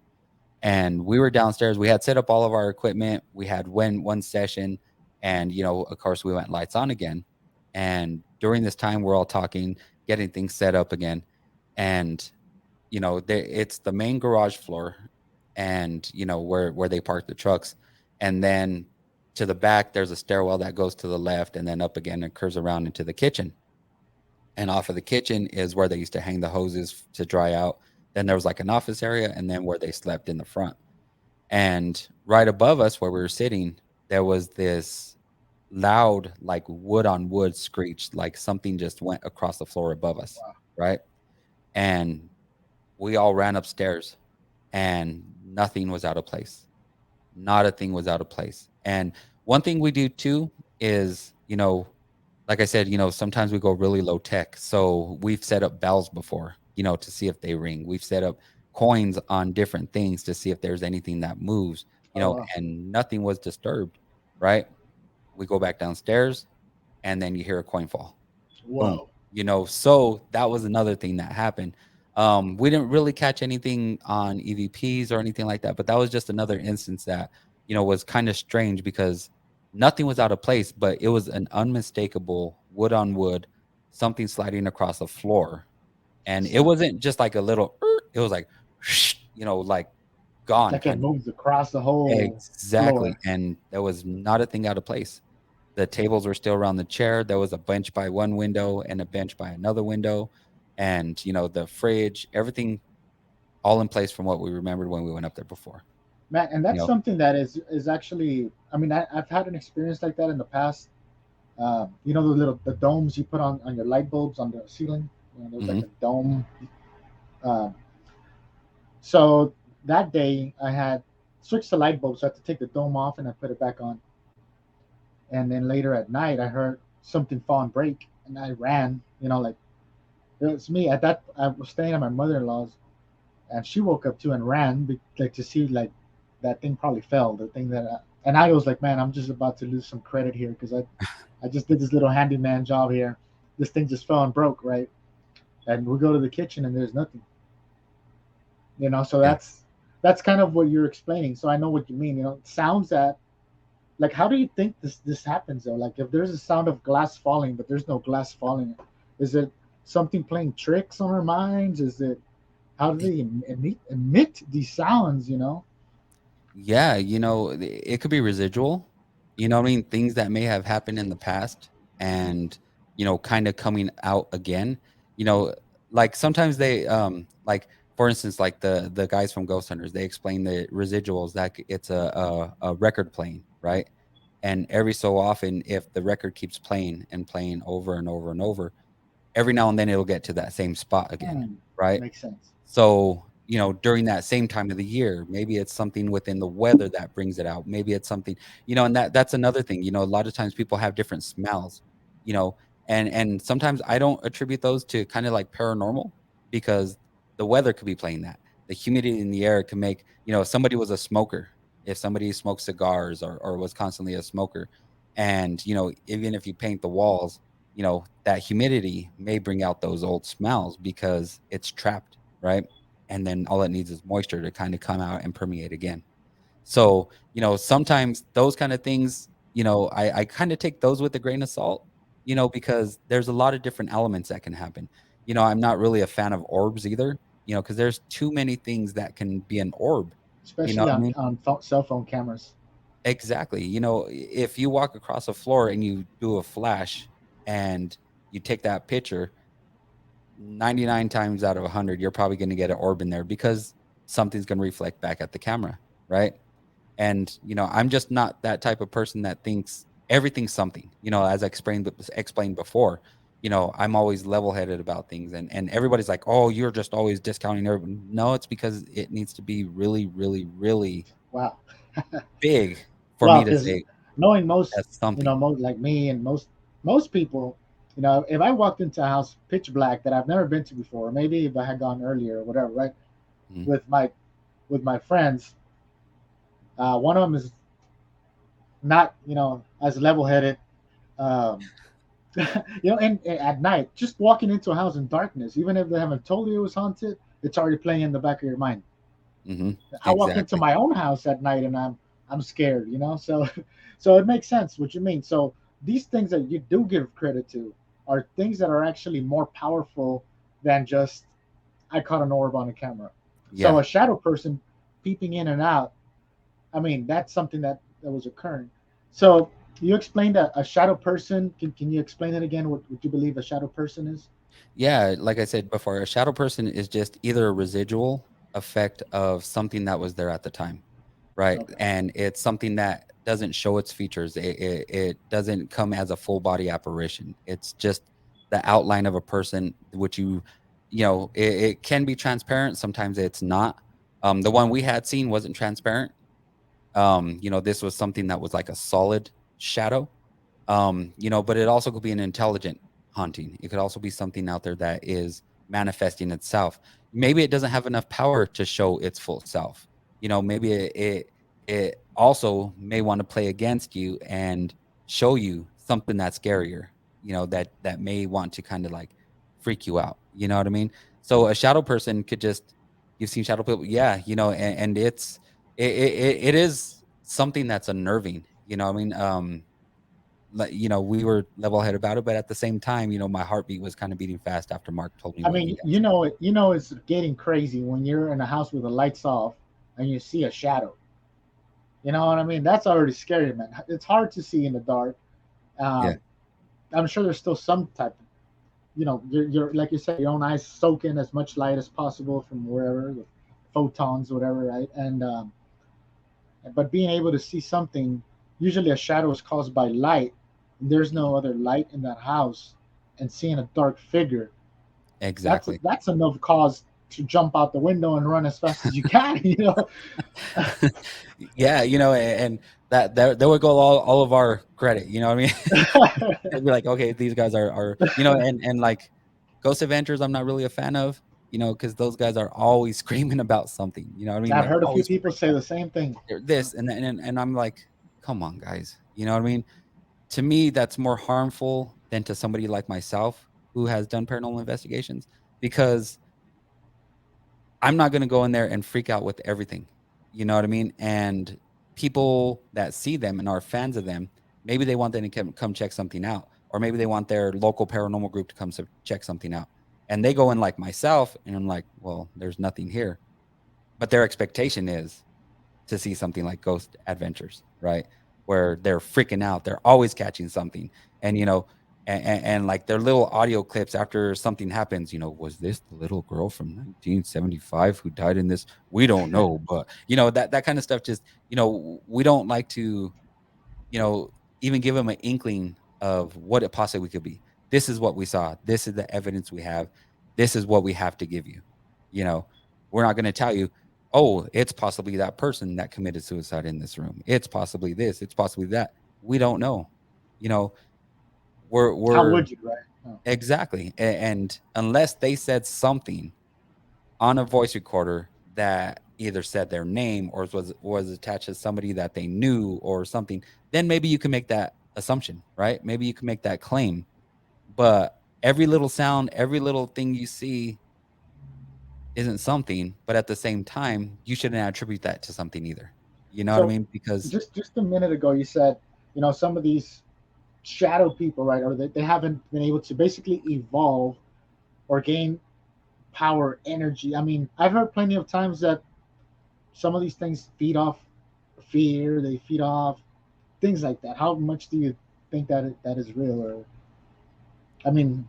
Speaker 3: And we were downstairs. We had set up all of our equipment. We had one session, and of course, we went lights on again. And during this time, we're all talking, getting things set up again. And it's the main garage floor, and where they park the trucks, and then to the back there's a stairwell that goes to the left, and then up again and curves around into the kitchen. And off of the kitchen is where they used to hang the hoses to dry out. Then there was like an office area, and then where they slept in the front. And right above us where we were sitting, there was this loud, like wood on wood screech, like something just went across the floor above us, right? And we all ran upstairs, and nothing was out of place. Not a thing was out of place. And one thing we do too is, like I said, sometimes we go really low tech. So we've set up bells before, to see if they ring. We've set up coins on different things to see if there's anything that moves,
Speaker 2: Oh, wow.
Speaker 3: and nothing was disturbed, right? We go back downstairs, and then you hear a coin fall. Boom.
Speaker 2: Whoa.
Speaker 3: So that was another thing that happened. We didn't really catch anything on EVPs or anything like that, but that was just another instance that, was kind of strange because nothing was out of place, but it was an unmistakable wood on wood, something sliding across the floor. And it wasn't just like a little, it was like, like gone
Speaker 2: Like it
Speaker 3: kind of.
Speaker 2: moves across the whole
Speaker 3: Exactly.
Speaker 2: floor.
Speaker 3: And there was not a thing out of place. The tables were still around the chair. There was a bench by one window and a bench by another window. And, the fridge, everything all in place from what we remembered when we went up there before.
Speaker 2: Man, and
Speaker 3: You
Speaker 2: that's
Speaker 3: know?
Speaker 2: something that is actually. I mean, I've had an experience like that in the past. The domes you put on your light bulbs on the ceiling. There's like
Speaker 3: Hmm.
Speaker 2: a dome. Um, so that day I had switched the light bulbs. So I had to take the dome off and I put it back on. And then later at night I heard something fall and break, and I ran. Like it was me at that. I was staying at my mother-in-law's, and she woke up too and ran, like to see like that thing probably fell. The thing and I was like, man, I'm just about to lose some credit here because I just did this little handyman job here. This thing just fell and broke, right? And we go to the kitchen and there's nothing. So
Speaker 3: Yeah.
Speaker 2: that's kind of what you're explaining. So I know what you mean. Sounds that like how do you think this happens though? Like if there's a sound of glass falling, but there's no glass falling, is it something playing tricks on our minds? Is it how do they emit these sounds?
Speaker 3: Yeah. It could be residual, you know what I mean? Things that may have happened in the past. And kind of coming out again. You know, like sometimes they like for instance, like the guys from Ghost Hunters, they explain the residuals that it's a record playing, right? And every so often, if the record keeps playing and playing over and over and over, every now and then it'll get to that same spot again,
Speaker 2: Hmm.
Speaker 3: right?
Speaker 2: Makes sense.
Speaker 3: So, during that same time of the year, maybe it's something within the weather that brings it out. Maybe it's something, and that's another thing. A lot of times people have different smells, you know, and sometimes I don't attribute those to kind of like paranormal because the weather could be playing that. The humidity in the air can make, if somebody was a smoker, if somebody smoked cigars or was constantly a smoker, and even if you paint the walls, that humidity may bring out those old smells because it's trapped, right? And then all it needs is moisture to kind of come out and permeate again. So, sometimes those kind of things, I kind of take those with a grain of salt, because there's a lot of different elements that can happen. I'm not really a fan of orbs either, because there's too many things that can be an orb. You know
Speaker 2: Especially
Speaker 3: what I
Speaker 2: on
Speaker 3: mean?
Speaker 2: cell phone cameras.
Speaker 3: Exactly. If you walk across a floor and you do a flash and you take that picture, 99 times out of 100, you're probably going to get an orb in there because something's going to reflect back at the camera, right? And I'm just not that type of person that thinks everything's something. As I explained before, I'm always level-headed about things, and everybody's like, "Oh, you're just always discounting everyone." No, it's because it needs to be really, really, really
Speaker 2: Wow.
Speaker 3: big for
Speaker 2: Well,
Speaker 3: me to
Speaker 2: because
Speaker 3: say
Speaker 2: knowing most,
Speaker 3: that's something.
Speaker 2: most like me and most people, if I walked into a house pitch black that I've never been to before, maybe if I had gone earlier or whatever, right,
Speaker 3: Mhm.
Speaker 2: with my friends, one of them is not as level headed. Um, and at night, just walking into a house in darkness, even if they haven't told you it was haunted, it's already playing in the back of your mind.
Speaker 3: Mhm.
Speaker 2: I walk into
Speaker 3: Exactly.
Speaker 2: my own house at night and I'm scared, So so it makes sense what you mean. So these things that you do give credit to are things that are actually more powerful than just I caught an orb on a camera. So
Speaker 3: Yeah.
Speaker 2: a shadow person peeping in and out, I mean that's something that was occurring. So you explained a shadow person. Can you explain it again? What you believe a shadow person is?
Speaker 3: Yeah, like I said before, a shadow person is just either a residual effect of something that was there at the time, right?
Speaker 2: Okay.
Speaker 3: And it's something that doesn't show its features. It doesn't come as a full body apparition. It's just the outline of a person, which it can be transparent. Sometimes it's not. The one we had seen wasn't transparent. This was something that was like a solid shadow. But it also could be an intelligent haunting. It could also be something out there that is manifesting itself. Maybe it doesn't have enough power to show its full self. Maybe it also may want to play against you and show you something that's scarier. That may want to kind of like freak you out. You know what I mean? So a shadow person could just you've seen shadow people, yeah. And it is something that's unnerving. What I mean, we were level headed about it, but at the same time, my heartbeat was kind of beating fast after Mark told me
Speaker 2: I
Speaker 3: what he
Speaker 2: mean,
Speaker 3: had said.
Speaker 2: it's getting crazy when you're in a house with the lights off and you see a shadow. You know what I mean? That's already scary, man. It's hard to see in the dark.
Speaker 3: Yeah,
Speaker 2: Um, I'm sure there's still some type of, you're like you said, your own eyes soak in as much light as possible from wherever, the photons, whatever, right? And but being able to see something, usually a shadow is caused by light, and there's
Speaker 3: mhm,
Speaker 2: no other light in that house, and seeing a dark figure,
Speaker 3: exactly.
Speaker 2: that's enough cause to jump out the window and run as fast as you can,
Speaker 3: Yeah, and that there would go all of our credit. You know what I mean? It'd be like, okay, these guys are and like Ghost Adventures, I'm not really a fan of, because those guys are always screaming about something. You know what I mean?
Speaker 2: I've
Speaker 3: Like
Speaker 2: heard a few
Speaker 3: always
Speaker 2: people
Speaker 3: freaked
Speaker 2: say
Speaker 3: out.
Speaker 2: the same thing.
Speaker 3: They're this and I'm like, come on, guys. You know what I mean? To me, that's more harmful than to somebody like myself who has done paranormal investigations because I'm not going to go in there and freak out with everything. You know what I mean? And people that see them and are fans of them, maybe they want them to come check something out, or maybe they want their local paranormal group to come check something out. And they go in like myself, and I'm like, well, there's nothing here. But their expectation is to see something like Ghost Adventures, right? Where they're freaking out, they're always catching something. And and like their little audio clips after something happens, was this the little girl from 1975 who died in this? We don't know, but that kind of stuff. Just we don't like to you know even give them an inkling of what it possibly could be. This is what we saw. This is the evidence we have. This is what we have to give you. You know, we're not going to tell you, oh, it's possibly that person that committed suicide in this room. It's possibly this. It's possibly that. We don't know. You know,
Speaker 2: How
Speaker 3: we're
Speaker 2: would you, right? Oh.
Speaker 3: exactly. And unless they said something on a voice recorder that either said their name or was attached to somebody that they knew or something, then maybe you can make that assumption, right? Maybe you can make that claim. But every little sound, every little thing you see isn't something, but at the same time, you shouldn't attribute that to something either. You know what I
Speaker 2: So
Speaker 3: mean? Because
Speaker 2: just a minute ago, you said, some of these shadow people, right, or they haven't been able to basically evolve or gain power, energy. I mean, I've heard plenty of times that some of these things feed off fear, they feed off things like that. How much do you think that that is real? Or, I mean,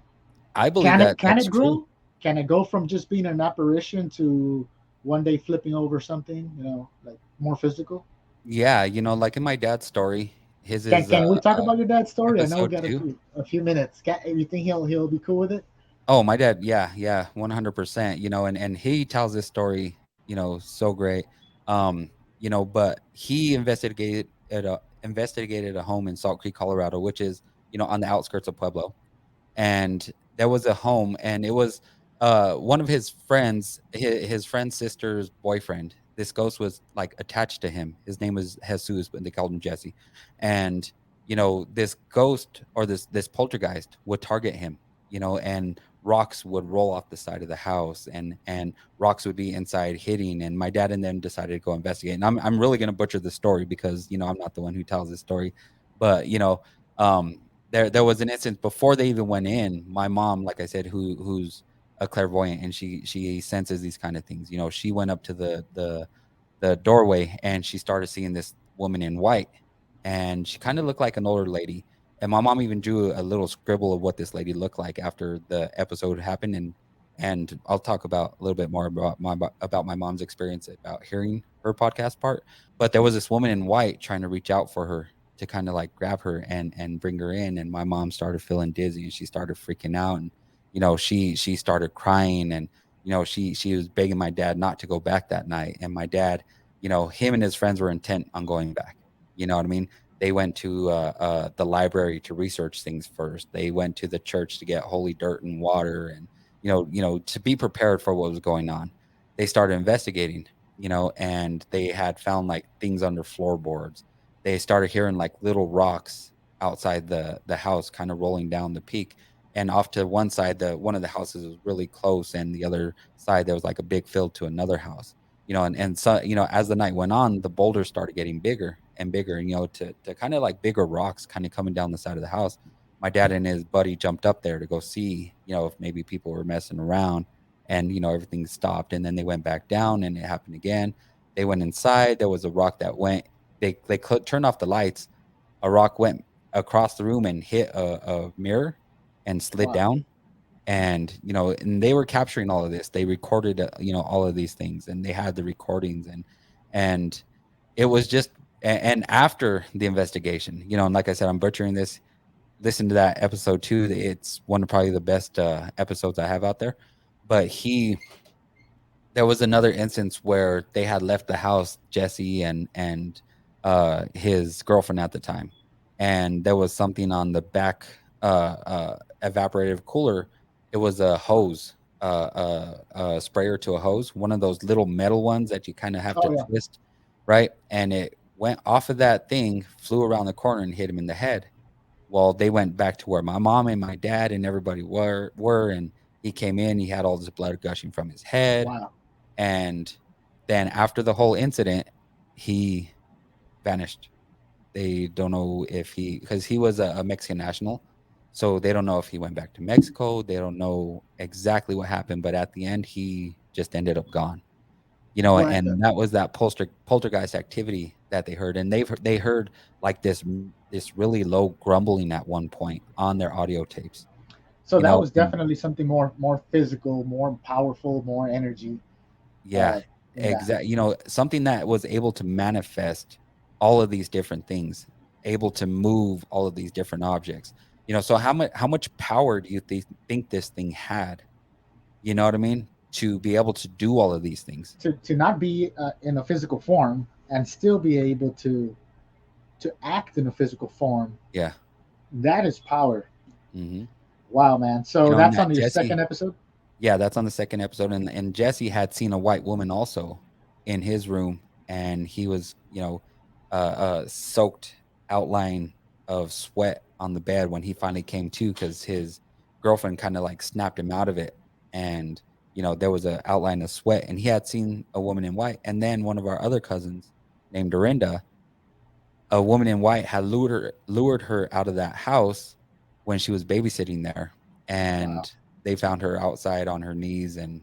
Speaker 3: I believe
Speaker 2: can it
Speaker 3: that
Speaker 2: can
Speaker 3: that's
Speaker 2: it
Speaker 3: true.
Speaker 2: grow? Can it go from just being an apparition to one day flipping over something? Like more physical.
Speaker 3: Yeah, like in my dad's story, his
Speaker 2: Can
Speaker 3: is
Speaker 2: can we talk about your dad's story? I know we
Speaker 3: episode
Speaker 2: got a
Speaker 3: 2.
Speaker 2: few minutes. You think he'll be cool with it?
Speaker 3: Oh, my dad, yeah, yeah, 100%, and he tells this story, so great. But he investigated a home in Salt Creek, Colorado, which is, on the outskirts of Pueblo. And there was a home, and it was one of his friend's sister's boyfriend. This ghost was like attached to him. His name was Jesus, but they called him Jesse. And this ghost or this poltergeist would target him, and rocks would roll off the side of the house, and rocks would be inside hitting. And my dad and them decided to go investigate. And I'm really going to butcher the story because I'm not the one who tells this story, but um there was an instance before they even went in. My mom, like I said, who's a clairvoyant, and she senses these kind of things. She went up to the doorway, and she started seeing this woman in white, and she kind of looked like an older lady. And my mom even drew a little scribble of what this lady looked like after the episode happened. And I'll talk about a little bit more about my mom's experience about hearing her podcast part. But there was this woman in white trying to reach out for her to kind of like grab her and bring her in. And my mom started feeling dizzy, and she started freaking out. And she started crying. And she was begging my dad not to go back that night. And my dad, him and his friends were intent on going back. You know what I mean? They went to the library to research things first. They went to the church to get holy dirt and water, and to be prepared for what was going on. They started investigating, and they had found like things under floorboards. They started hearing like little rocks outside the house, kind of rolling down the peak. And off to one side, the one of the houses was really close, and the other side there was like a big field to another house. And so as the night went on, the boulders started getting bigger and bigger, and to kind of like bigger rocks kind of coming down the side of the house. My dad and his buddy jumped up there to go see, if maybe people were messing around. And everything stopped, and then they went back down, and it happened again. They went inside. There was a rock that went. They turned off the lights. A rock went across the room and hit a mirror and slid
Speaker 2: Wow.
Speaker 3: down. And and they were capturing all of this. They recorded all of these things, and they had the recordings. And it was just and after the investigation, and like I said, I'm butchering this. Listen to that episode 2. It's one of probably the best episodes I have out there. But there was another instance where they had left the house, Jesse and his girlfriend at the time, and there was something on the back evaporative cooler. It was a hose, sprayer to a hose, one of those little metal ones that you kind of have to
Speaker 2: Oh yeah.
Speaker 3: twist, right? And it went off of that thing, flew around the corner, and hit him in the head. Well, they went back to where my mom and my dad and everybody were, and he came in. He had all this blood gushing from his head.
Speaker 2: Wow.
Speaker 3: And then after the whole incident, he vanished. They don't know if because he was a Mexican national. So they don't know if he went back to Mexico. They don't know exactly what happened. But at the end, he just ended up gone.
Speaker 2: Right.
Speaker 3: And that was that poltergeist activity that they heard. And they heard like this. this really low grumbling at one point on their audio tapes.
Speaker 2: So
Speaker 3: You
Speaker 2: that
Speaker 3: know,
Speaker 2: was definitely something more physical, more powerful, more energy.
Speaker 3: yeah,
Speaker 2: In that.
Speaker 3: exactly. Something that was able to manifest all of these different things, able to move all of these different objects. So how much power do you think this thing had? You know what I mean? To be able to do all of these things.
Speaker 2: To not be in a physical form and still be able to act in a physical form,
Speaker 3: Yeah.
Speaker 2: that is power.
Speaker 3: Hmm.
Speaker 2: Wow, man. So
Speaker 3: And
Speaker 2: that's
Speaker 3: that
Speaker 2: on your second
Speaker 3: Jesse,
Speaker 2: episode.
Speaker 3: yeah, that's on the second episode, and Jesse had seen a white woman also in his room, and he was, soaked outline of sweat on the bed when he finally came to, because his girlfriend kind of like snapped him out of it, and there was a outline of sweat, and he had seen a woman in white, and then one of our other cousins named Dorinda, a woman in white had lured her out of that house when she was babysitting there,
Speaker 2: Wow.
Speaker 3: and they found her outside on her knees and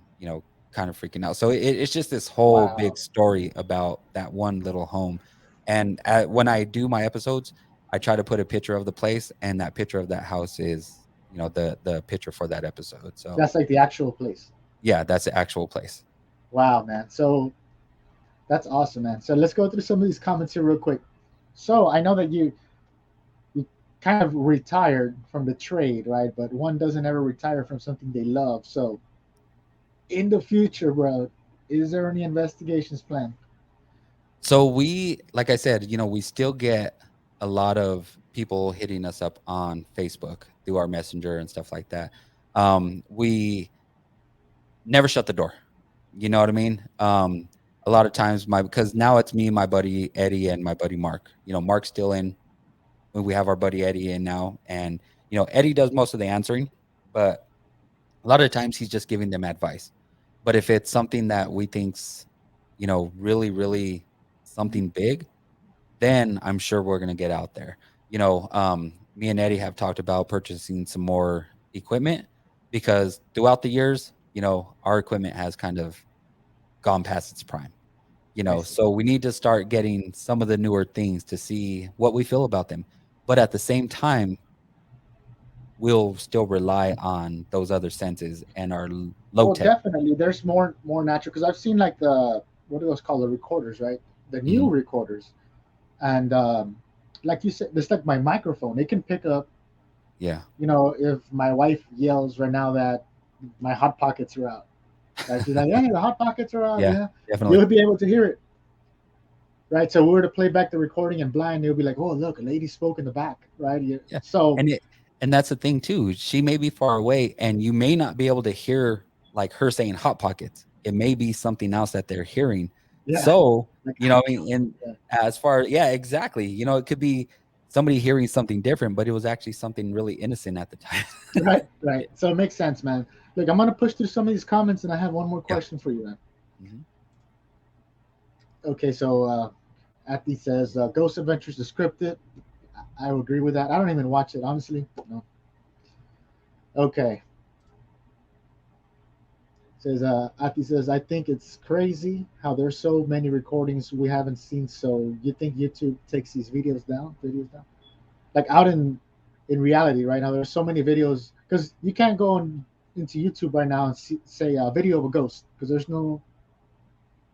Speaker 3: kind of freaking out. So it's just this whole
Speaker 2: Wow.
Speaker 3: big story about that one little home. And when I do my episodes, I try to put a picture of the place, and that picture of that house is the picture for that episode. So
Speaker 2: That's like the actual place.
Speaker 3: yeah, that's the actual place.
Speaker 2: Wow, man. So that's awesome, man. So let's go through some of these comments here real quick. So I know that you kind of retired from the trade, right? But one doesn't ever retire from something they love. So in the future, bro, is there any investigations planned?
Speaker 3: So we, like I said, we still get a lot of people hitting us up on Facebook through our messenger and stuff like that. We never shut the door. You know what I mean? A lot of times because now it's me, my buddy Eddie, and my buddy Mark. Mark's still in. We have our buddy Eddie in now, and Eddie does most of the answering, but a lot of times he's just giving them advice. But if it's something that we think's, really, really something big, then I'm sure we're gonna get out there. Me and Eddie have talked about purchasing some more equipment, because throughout the years, our equipment has kind of gone past its prime.
Speaker 2: I see.
Speaker 3: So we need to start getting some of the newer things to see what we feel about them. But at the same time, we'll still rely on those other senses and our low
Speaker 2: Well,
Speaker 3: tech.
Speaker 2: definitely, there's more natural because I've seen like the what are those called, the recorders, right? The new
Speaker 3: Mhm.
Speaker 2: recorders, and like you said, it's like my microphone. It can pick up,
Speaker 3: Yeah.
Speaker 2: if my wife yells right now that my hot pockets are out, right? She's like, "Hey, the hot pockets are out,"
Speaker 3: Yeah,
Speaker 2: yeah.
Speaker 3: definitely.
Speaker 2: You'll be able to hear it, right? So we were to play back the recording in blind, they'll be like, "Oh, look, a lady spoke in the back," right? Yeah.
Speaker 3: Yeah,
Speaker 2: So
Speaker 3: and that's the thing too. She may be far away, and you may not be able to hear like her saying hot pockets. It may be something else that they're hearing.
Speaker 2: yeah,
Speaker 3: So,
Speaker 2: like,
Speaker 3: I mean, and
Speaker 2: yeah.
Speaker 3: as far yeah, exactly. It could be somebody hearing something different, but it was actually something really innocent at the time.
Speaker 2: Right, right. So it makes sense, man. Look, I'm gonna push through some of these comments, and I have one more
Speaker 3: Yeah.
Speaker 2: question for you, man.
Speaker 3: Mhm.
Speaker 2: Okay, so Athy says Ghost Adventures is scripted. I would agree with that. I don't even watch it, honestly. No. Okay. Says Athy says I think it's crazy how there's so many recordings we haven't seen. So you think YouTube takes these videos down, like out in reality right now? There's so many videos because you can't go into YouTube right now and say a video of a ghost because there's no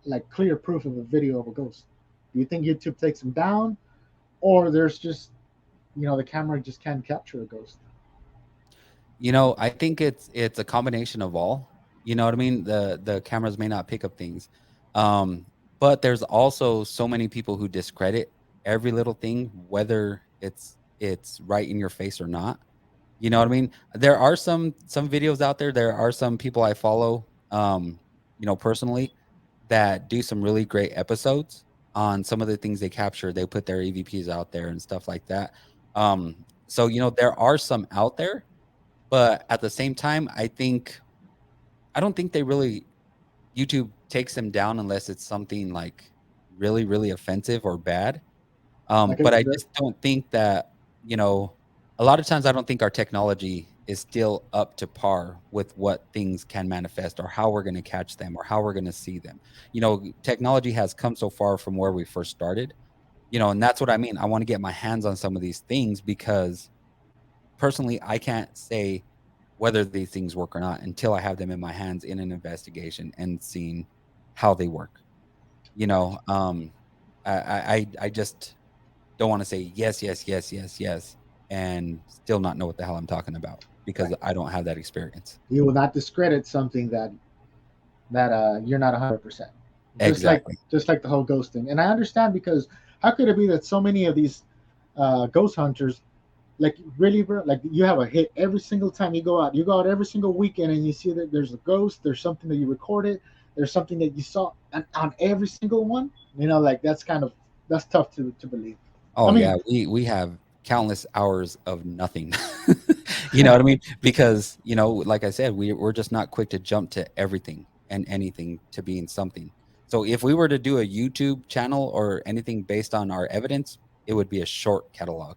Speaker 2: like clear proof of a video of a ghost. Do you think YouTube takes them down, or there's just the camera just can't capture a ghost?
Speaker 3: I think it's a combination of all. You know what I mean? The cameras may not pick up things. Um, but there's also so many people who discredit every little thing, whether it's right in your face or not. You know what I mean? There are some videos out there. There are some people I follow, personally, that do some really great episodes on some of the things they capture. They put their EVPs out there and stuff like that. So there are some out there, but at the same time, I don't think they really YouTube takes them down unless it's something like really, really offensive or bad.
Speaker 2: Like
Speaker 3: But
Speaker 2: it's
Speaker 3: I
Speaker 2: very,
Speaker 3: just don't think that, you know, a lot of times I don't think our technology is still up to par with what things can manifest or how we're going to catch them or how we're going to see them. Technology has come so far from where we first started, And that's what I mean. I want to get my hands on some of these things because personally, I can't say whether these things work or not until I have them in my hands in an investigation and seeing how they work. You know,
Speaker 2: Gotcha.
Speaker 3: I just don't want to say yes, yes, yes, yes, yes, and still not know what the hell I'm talking about because
Speaker 2: Right.
Speaker 3: I don't have that experience.
Speaker 2: You will not discredit something that you're not 100%. Just like
Speaker 3: Exactly.
Speaker 2: just like the whole ghost thing. And I understand because how could it be that so many of these ghost hunters like really bro, like you have a hit every single time you go out. You go out every single weekend and you see that there's a ghost, there's something that you recorded, there's something that you saw and on every single one. Like that's tough to believe. I
Speaker 3: Oh
Speaker 2: mean,
Speaker 3: yeah, we have countless hours of nothing. You know what I mean? Because, like I said, we're just not quick to jump to everything and anything to being something. So if we were to do a YouTube channel or anything based on our evidence, it would be a short catalog.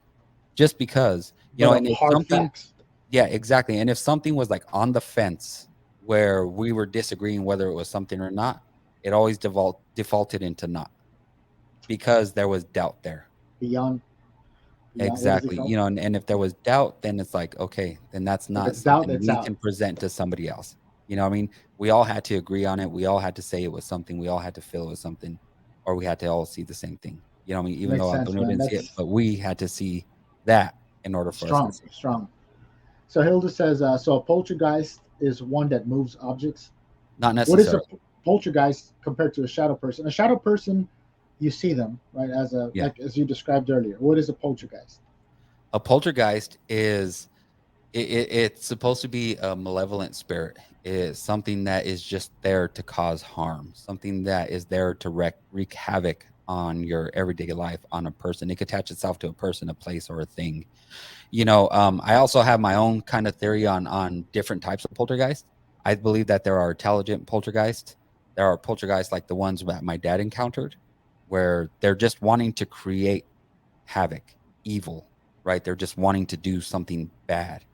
Speaker 3: Just because,
Speaker 2: but of
Speaker 3: and if
Speaker 2: hard
Speaker 3: something,
Speaker 2: facts.
Speaker 3: yeah, exactly. And if something was like on the fence where we were disagreeing whether it was something or not, it always defaulted into not because there was doubt there.
Speaker 2: Beyond what is it
Speaker 3: Exactly.
Speaker 2: called?
Speaker 3: And if there was doubt, then it's like, okay, then that's
Speaker 2: If
Speaker 3: not
Speaker 2: it's doubt,
Speaker 3: something
Speaker 2: it's
Speaker 3: we
Speaker 2: out.
Speaker 3: can present to somebody else. What I mean? We all had to agree on it. We all had to say it was something. We all had to feel it was something, or we had to all see the same thing. What I mean? Even
Speaker 2: Makes
Speaker 3: though
Speaker 2: sense,
Speaker 3: Antonio
Speaker 2: man.
Speaker 3: didn't see it,
Speaker 2: That's
Speaker 3: but we had to see that in order for us to
Speaker 2: strong,
Speaker 3: see.
Speaker 2: strong. So Hilda says, so a poltergeist is one that moves objects.
Speaker 3: Not
Speaker 2: What is a
Speaker 3: necessarily.
Speaker 2: poltergeist compared to a shadow person? A shadow person, you see them, right? As a
Speaker 3: Yeah.
Speaker 2: like as you described earlier. What is a poltergeist?
Speaker 3: A poltergeist is it's supposed to be a malevolent spirit. It's something that is just there to cause harm, something that is there to wreak havoc on your everyday life on a person. It could attach itself to a person, a place, or a thing. I also have my own kind of theory on different types of poltergeist. I believe that there are intelligent poltergeists. There are poltergeists like the ones that my dad encountered, where they're just wanting to create havoc, evil, right? They're just wanting to do something bad.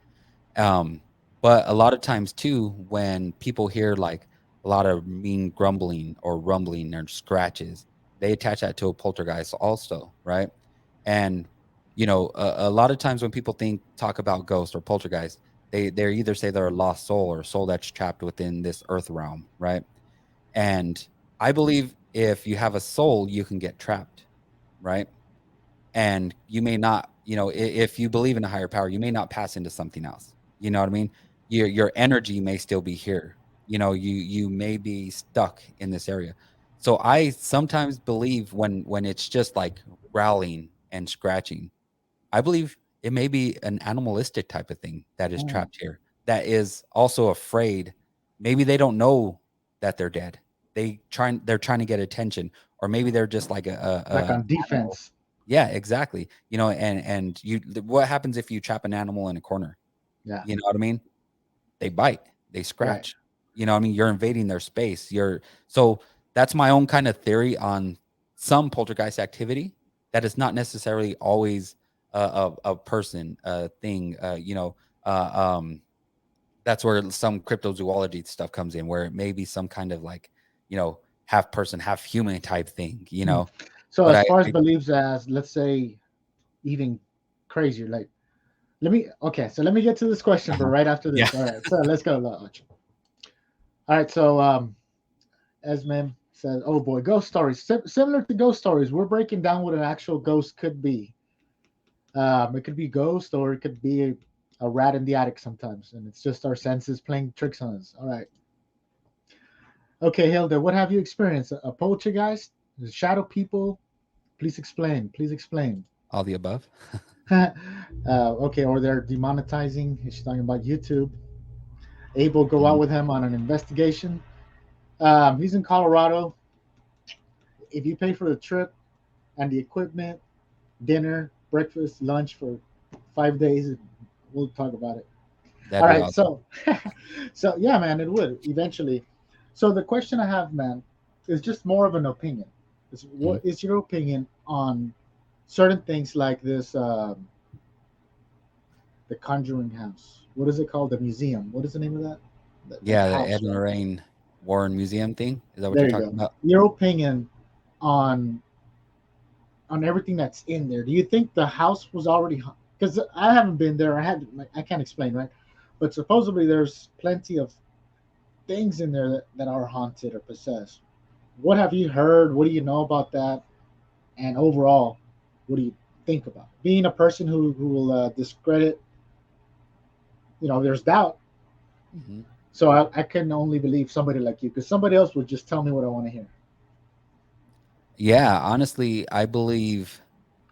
Speaker 3: um, but a lot of times too, when people hear like a lot of mean grumbling or rumbling or scratches, they attach that to a poltergeist also, right? And a lot of times when people talk about ghosts or poltergeist, they either say they're a lost soul or a soul that's trapped within this earth realm, right? And I believe if you have a soul, you can get trapped, right? And you may not, if you believe in a higher power, you may not pass into something else. You know what I mean? Your energy may still be here. You may be stuck in this area. So I sometimes believe when it's just like growling and scratching, I believe it may be an animalistic type of thing that is
Speaker 2: Hmm.
Speaker 3: trapped here, that is also afraid. Maybe they don't know that they're dead. They're trying to get attention, or maybe they're just like
Speaker 2: Like on
Speaker 3: animal.
Speaker 2: defense.
Speaker 3: Yeah, exactly. And what happens if you trap an animal in a corner?
Speaker 2: Yeah.
Speaker 3: You know what I mean? They bite, they
Speaker 2: Right.
Speaker 3: scratch. What I mean? You're invading their space. So that's my own kind of theory on some poltergeist activity that is not necessarily always a person, a thing. Uh, um, that's where some cryptozoology stuff comes in, where it may be some kind of like, half person, half human type thing.
Speaker 2: Hmm. So
Speaker 3: But
Speaker 2: as
Speaker 3: I,
Speaker 2: far as
Speaker 3: I
Speaker 2: beliefs as let's say even crazier, like let me get to this question, but right after
Speaker 3: yeah,
Speaker 2: this. All right. So let's go. All right. So Esmem says, "Oh boy, ghost stories. Similar to ghost stories, we're breaking down what an actual ghost could be. It could be ghost, or it could be a rat in the attic sometimes, and it's just our senses playing tricks on us. All right. Okay, Hilda, what have you experienced? A poltergeist? Shadow people? Please explain. Please explain.
Speaker 3: all the above.
Speaker 2: Okay, or they're demonetizing. She's talking about YouTube. Abel go out
Speaker 3: Mhm.
Speaker 2: with him on an investigation. He's in Colorado. If you pay for the trip and the equipment, dinner, breakfast, lunch for 5 days, we'll talk about it.
Speaker 3: That'd
Speaker 2: All
Speaker 3: be
Speaker 2: right,
Speaker 3: awesome.
Speaker 2: so yeah, man, it would eventually. So the question I have, man, is just more of an opinion.
Speaker 3: Mhm.
Speaker 2: What is your opinion on certain things like this? The Conjuring House. What is it called? The museum. What is the name of that? That
Speaker 3: Yeah, the
Speaker 2: house,
Speaker 3: Ed and
Speaker 2: right?
Speaker 3: Lorraine Warren Museum thing. Is that what
Speaker 2: There
Speaker 3: you're
Speaker 2: you
Speaker 3: talking
Speaker 2: go.
Speaker 3: about?
Speaker 2: Your opinion on on everything that's in there. Do you think the house was already? Because I haven't been there. I can't explain, right? But supposedly there's plenty of things in there that are haunted or possessed. What have you heard? What do you know about that? And overall, what do you think about being a person who will discredit? There's doubt.
Speaker 3: Mhm.
Speaker 2: So I can only believe somebody like you because somebody else would just tell me what I want to hear.
Speaker 3: Yeah, honestly, I believe,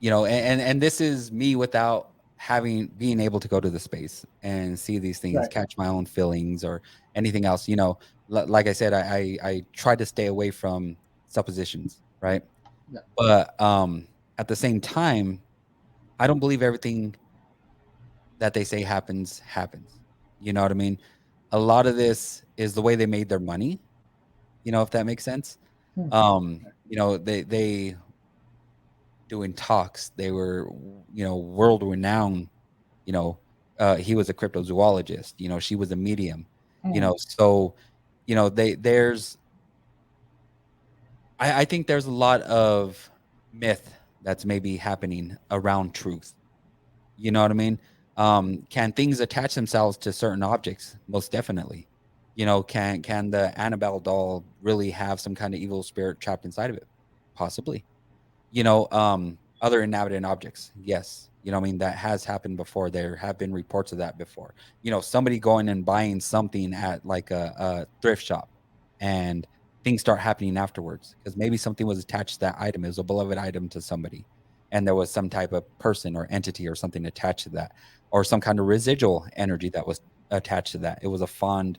Speaker 3: and this is me without having being able to go to the space and see these things,
Speaker 2: Right.
Speaker 3: catch my own feelings or anything else. Like I said, I try to stay away from suppositions, right?
Speaker 2: Yeah.
Speaker 3: But at the same time, I don't believe everything that they say happens. You know what I mean? A lot of this is the way they made their money. If that makes sense.
Speaker 2: Hmm.
Speaker 3: They doing talks. They were, world renowned. You know, he was a cryptozoologist. She was a medium.
Speaker 2: Hmm.
Speaker 3: So there's I think there's a lot of myth that's maybe happening around truth. You know what I mean? Can things attach themselves to certain objects? Most definitely. Can the Annabelle doll really have some kind of evil spirit trapped inside of it? Possibly. Other inhabited objects. Yes. I mean, that has happened before. There have been reports of that before. Somebody going and buying something at like a thrift shop and things start happening afterwards because maybe something was attached to that item. It was a beloved item to somebody. And there was some type of person or entity or something attached to that, or some kind of residual energy that was attached to that. It was a fond,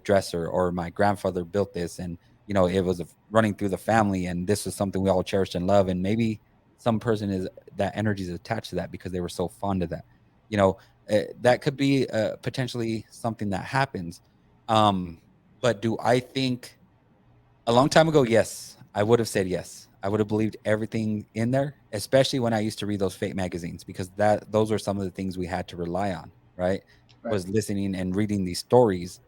Speaker 3: dresser, or my grandfather built this and it was running through the family, and this was something we all cherished and love. And maybe some person is that energy is attached to that because they were so fond of that. That could be potentially something that happens. But do I think a long time ago? Yes, I would have said yes. I would have believed everything in there, especially when I used to read those fake magazines because those were some of the things we had to rely on. Right,
Speaker 2: Right.
Speaker 3: was listening and reading these stories,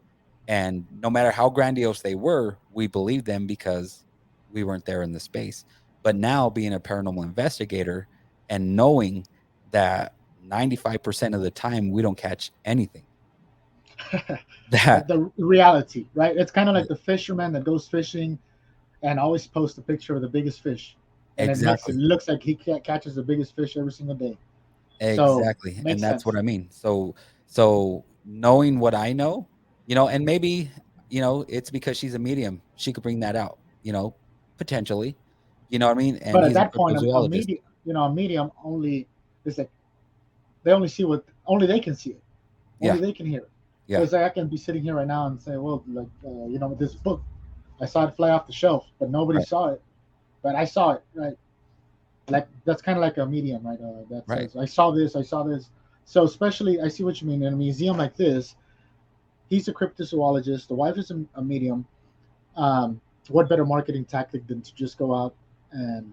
Speaker 3: and no matter how grandiose they were, we believed them because we weren't there in the space. But now, being a paranormal investigator and knowing that 95% of the time we don't catch anything, that
Speaker 2: The reality, right? It's kind of like the fisherman that goes fishing and always posts a picture of the biggest fish, and it
Speaker 3: exactly,
Speaker 2: looks like he catches the biggest fish every single day. So
Speaker 3: exactly, and
Speaker 2: makes
Speaker 3: that's what
Speaker 2: sense.
Speaker 3: I mean. So knowing what I know, and maybe it's because she's a medium, she could bring that out, potentially, what I mean. And
Speaker 2: But at
Speaker 3: he's a
Speaker 2: that point, a
Speaker 3: cryptozoologist.
Speaker 2: medium, a medium only is like they only see what only they can see it,
Speaker 3: Yeah,
Speaker 2: only they can hear it. So
Speaker 3: yeah,
Speaker 2: it's like I can be sitting here right now and say, well, like this book, I saw it fly off the shelf, but nobody
Speaker 3: right,
Speaker 2: saw it, but I saw it, right? Like that's kind of like a medium, right? That
Speaker 3: right.
Speaker 2: says, I saw this, I saw this. So especially, I see what you mean. In a museum like this, he's a cryptozoologist. The wife is a medium. Um, what better marketing tactic than to just go out and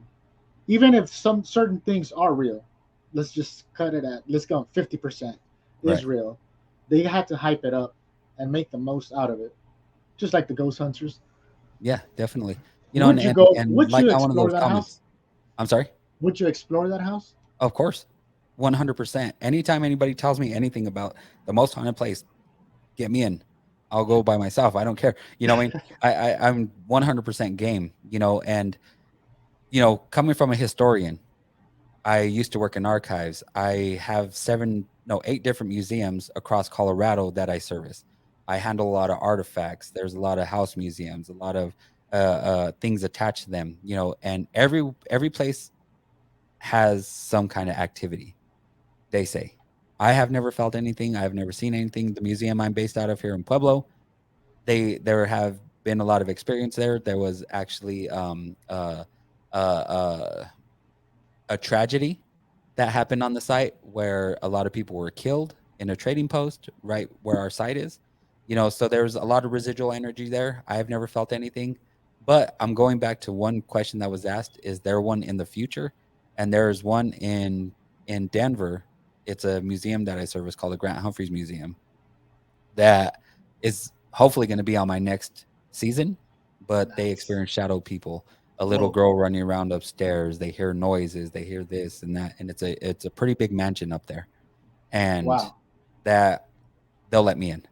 Speaker 2: even if some certain things are real, let's just cut it at let's go 50%
Speaker 3: Right.
Speaker 2: is real. They had to hype it up and make the most out of it, just like the ghost hunters.
Speaker 3: Yeah, definitely. And
Speaker 2: Would you go? Would
Speaker 3: like
Speaker 2: you
Speaker 3: on one of
Speaker 2: explore
Speaker 3: those
Speaker 2: that house?
Speaker 3: comments. I'm sorry?
Speaker 2: Would you explore that house?
Speaker 3: Of course. 100%. Anytime anybody tells me anything about the most haunted place, get me in. I'll go by myself. I don't care. What I mean? I'm 100% game, and coming from a historian, I used to work in archives. I have 8 different museums across Colorado that I service. I handle a lot of artifacts. There's a lot of house museums, a lot of things attached to them, and every place has some kind of activity. They say. I have never felt anything. I have never seen anything. The museum I'm based out of here in Pueblo, there have been a lot of experience there. There was actually uh, uh, a tragedy that happened on the site where a lot of people were killed in a trading post right where our site is. So there's a lot of residual energy there. I have never felt anything, but I'm going back to one question that was asked: is there one in the future? And there's one in Denver. It's a museum that I service called the Grant Humphreys Museum that is hopefully going to be on my next season. But they
Speaker 2: Nice.
Speaker 3: experience shadow people a little
Speaker 2: Whoa.
Speaker 3: girl running around upstairs. They hear noises, they hear this and that, and it's a pretty big mansion up there, and
Speaker 2: Wow.
Speaker 3: that they'll let me in.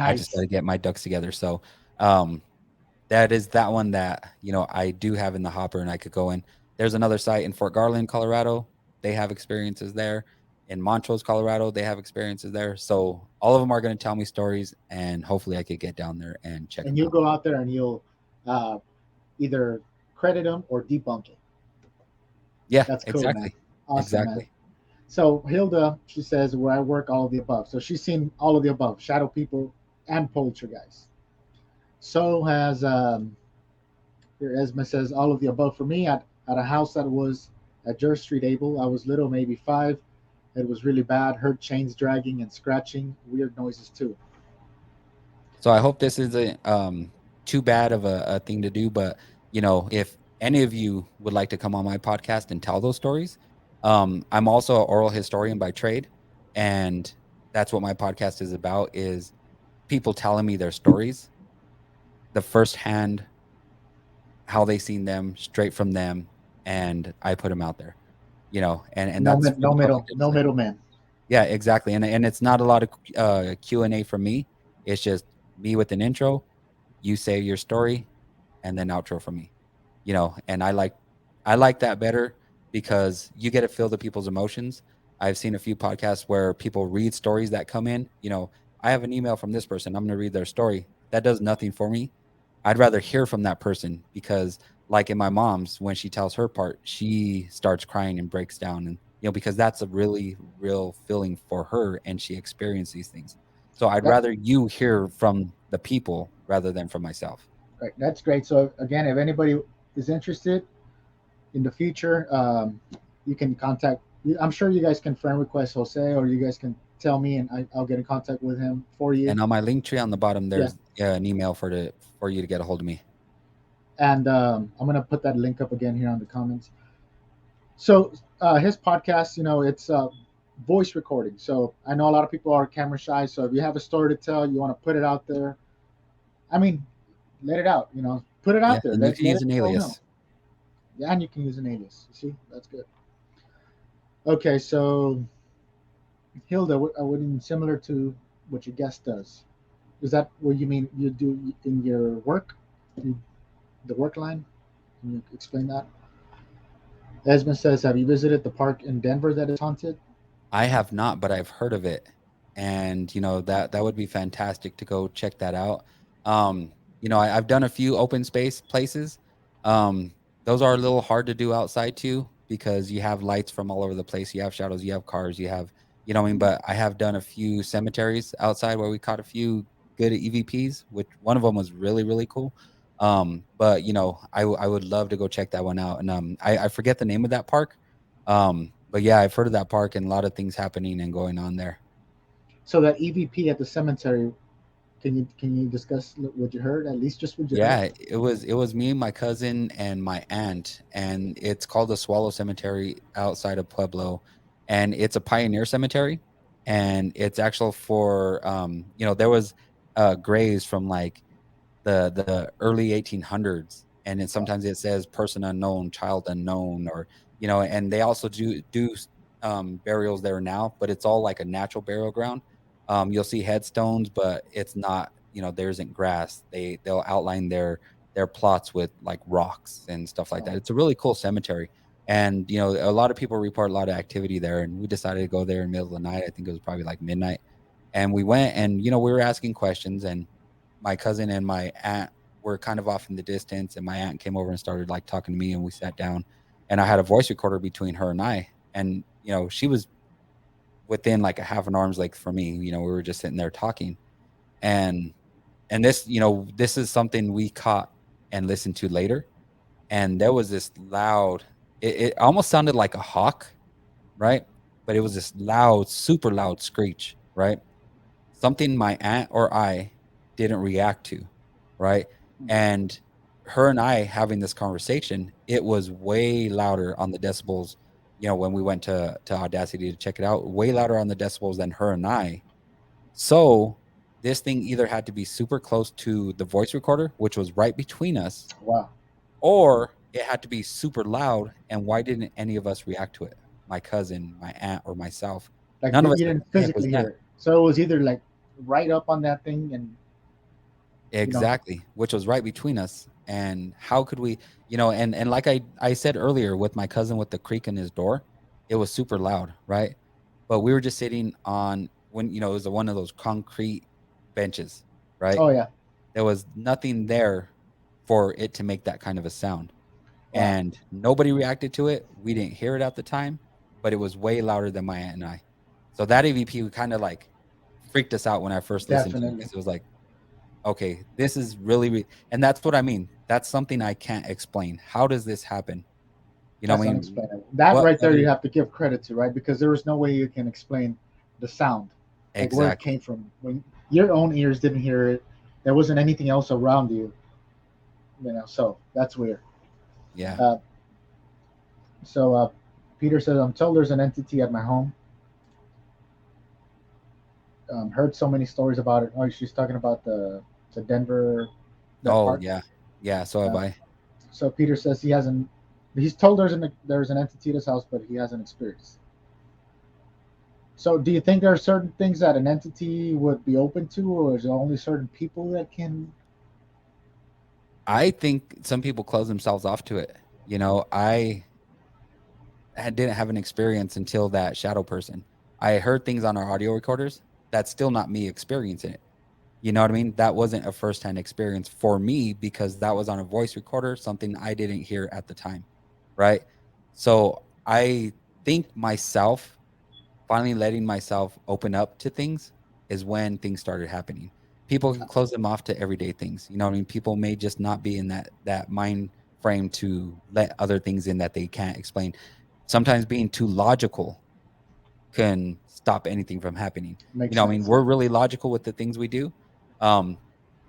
Speaker 3: I just got
Speaker 2: Nice.
Speaker 3: to get my ducks together. So, um, that is that one that I do have in the hopper, and I could go in. There's another site in Fort Garland, Colorado. They have experiences there. In Montrose, Colorado, they have experiences there. So all of them are going to tell me stories, and hopefully, I could get down there and check
Speaker 2: And
Speaker 3: them
Speaker 2: you'll
Speaker 3: out.
Speaker 2: go out there and you'll uh, either credit them or debunk it.
Speaker 3: Yeah,
Speaker 2: That's cool, man.
Speaker 3: exactly,
Speaker 2: Awesome, man.
Speaker 3: exactly.
Speaker 2: So Hilda, she says, where I work, all of the above. So she's seen all of the above, shadow people and poltergeist. So has here Esma says all of the above for me at a house that was at Jer Street Able. I was little, maybe 5. It was really bad. Heard chains dragging and scratching, weird noises too.
Speaker 3: So I hope this isn't too bad of a thing to do, but if any of you would like to come on my podcast and tell those stories, I'm also an oral historian by trade, and that's what my podcast is about: is people telling me their stories, the firsthand how they seen them, straight from them, and I put them out there. And
Speaker 2: No,
Speaker 3: that's for
Speaker 2: no
Speaker 3: the public
Speaker 2: middle,
Speaker 3: to
Speaker 2: no
Speaker 3: decide.
Speaker 2: middlemen.
Speaker 3: Yeah, exactly. And it's not a lot of Q&A from me. It's just me with an intro, you say your story, and then outro from me. And I like that better because you get to feel the people's emotions. I've seen a few podcasts where people read stories that come in. I have an email from this person. I'm going to read their story. That does nothing for me. I'd rather hear from that person because, like in my mom's, when she tells her part, she starts crying and breaks down, and because that's a really real feeling for her, and she experienced these things. So I'd
Speaker 2: That
Speaker 3: rather you hear from the people rather than from myself.
Speaker 2: right, that's great. So again, if anybody is interested in the future, you can contact. I'm sure you guys can friend request Jose, or you guys can tell me, and I'll get in contact with him for you.
Speaker 3: And on my link tree on the bottom,
Speaker 2: Yeah,
Speaker 3: there's an email for you to get a hold of me.
Speaker 2: and I'm gonna put that link up again here on the comments. So his podcast, it's voice recording. So I know a lot of people are camera shy. So if you have a story to tell, you want to put it out there. I mean, let it out. Put it
Speaker 3: Yeah,
Speaker 2: out there.
Speaker 3: and you
Speaker 2: Let
Speaker 3: can
Speaker 2: let
Speaker 3: use
Speaker 2: it
Speaker 3: an
Speaker 2: all know.
Speaker 3: alias.
Speaker 2: Yeah, and you can use an alias. You see, that's good. Okay, so Hilda, what similar to what your guest does? Is that what you mean you do in your work, you, the work line? Can you explain that? Esmond says, "Have you visited the park in Denver that is haunted?"
Speaker 3: I have not, but I've heard of it, and that would be fantastic to go check that out. I've done a few open space places. Um, those are a little hard to do outside too because you have lights from all over the place. You have shadows. You have cars. You have, what I mean. But I have done a few cemeteries outside where we caught a few good EVPs, which one of them was really really cool. But I would love to go check that one out, and I forget the name of that park. But yeah, I've heard of that park and a lot of things happening and going on there.
Speaker 2: So that EVP at the cemetery, can you discuss what you heard? At least just what you heard.
Speaker 3: Yeah, it was me, my cousin, and my aunt, and it's called the Swallow Cemetery outside of Pueblo, and it's a pioneer cemetery, and it's actual for there was graves from like the early 1800s, and then
Speaker 2: Wow.
Speaker 3: sometimes it says person unknown, child unknown, or and they also do burials there now, but it's all like a natural burial ground. You'll see headstones, but it's not, there isn't grass. They'll outline their plots with like rocks and stuff like that.
Speaker 2: Wow.
Speaker 3: It's a really cool cemetery, and a lot of people report a lot of activity there, and we decided to go there in the middle of the night. I think it was probably like midnight, and we went, and we were asking questions, and my cousin and my aunt were kind of off in the distance, and my aunt came over and started like talking to me, and we sat down, and I had a voice recorder between her and I, and she was within like a half an arm's length from me. We were just sitting there talking, and this this is something we caught and listened to later, and there was this loud, it almost sounded like a hawk, right? But it was this loud, super loud screech, right? Something my aunt or I didn't react to, right? And her and I having this conversation, it was way louder on the decibels. When we went to Audacity to check it out, way louder on the decibels than her and I. So this thing either had to be super close to the voice recorder, which was right between us,
Speaker 2: Wow.
Speaker 3: or it had to be super loud. And why didn't any of us react to it? My cousin, my aunt, or myself.
Speaker 2: Like
Speaker 3: None of us
Speaker 2: you
Speaker 3: said,
Speaker 2: didn't
Speaker 3: "What the heck was
Speaker 2: physically
Speaker 3: that?"
Speaker 2: hear it, so it was either like right up on that thing, and you know,
Speaker 3: Exactly, which was right between us. And how could we, and like I said earlier with my cousin with the creak in his door, it was super loud, right? But we were just sitting on when it was one of those concrete benches, right?
Speaker 2: oh yeah,
Speaker 3: There was nothing there for it to make that kind of a sound.
Speaker 2: wow,
Speaker 3: And nobody reacted to it. We didn't hear it at the time, but it was way louder than my aunt and I. So that EVP kind of like freaked us out when I first listened to it
Speaker 2: definitely.
Speaker 3: because it was like, okay, this is really, and that's what I mean. That's something I can't explain. How does this happen? I
Speaker 2: That's
Speaker 3: mean,
Speaker 2: unexplainable. That
Speaker 3: what
Speaker 2: right there,
Speaker 3: other
Speaker 2: you have to give credit to, right? Because there was no way you can explain the sound, like where it
Speaker 3: exactly?
Speaker 2: came from. When your own ears didn't hear it, there wasn't anything else around you, you know. So that's weird.
Speaker 3: Yeah.
Speaker 2: Uh, so Peter says, "I'm told there's an entity at my home. Heard so many stories about it." Oh, she's talking about the Denver, that
Speaker 3: Oh,
Speaker 2: park.
Speaker 3: yeah. Yeah. So have
Speaker 2: Uh,
Speaker 3: I.
Speaker 2: so Peter says he hasn't. He's told there's an entity at his house, but he hasn't experienced. So, do you think there are certain things that an entity would be open to, or is it only certain people that can?
Speaker 3: I think some people close themselves off to it. I didn't have an experience until that shadow person. I heard things on our audio recorders. That's still not me experiencing it. You know what I mean? That wasn't a firsthand experience for me because that was on a voice recorder, something I didn't hear at the time. Right. So I think myself finally letting myself open up to things is when things started happening. People can close them off to everyday things. You know what I mean? People may just not be in that mind frame to let other things in that they can't explain. Sometimes being too logical can stop anything from happening.
Speaker 2: Makes
Speaker 3: I mean,
Speaker 2: sense.
Speaker 3: we're really logical with the things we do. Um,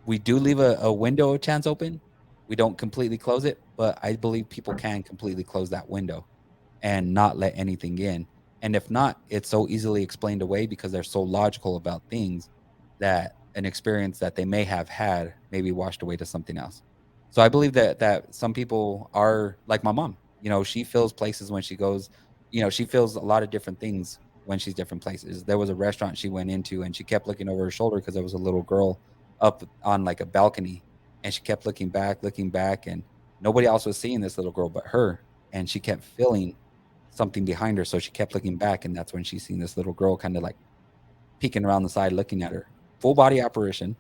Speaker 3: we do leave a window of chance open. We don't completely close it, but I believe people can completely close that window and not let anything in. And if not, it's so easily explained away because they're so logical about things that an experience that they may have had may be washed away to something else. So I believe that some people are like my mom. She feels places when she goes. She feels a lot of different things when she's different places. There was a restaurant she went into and she kept looking over her shoulder because there was a little girl up on like a balcony, and she kept looking back, and nobody else was seeing this little girl but her, and she kept feeling something behind her. So she kept looking back, and that's when she seen this little girl kind of like peeking around the side, looking at her. Full body apparition.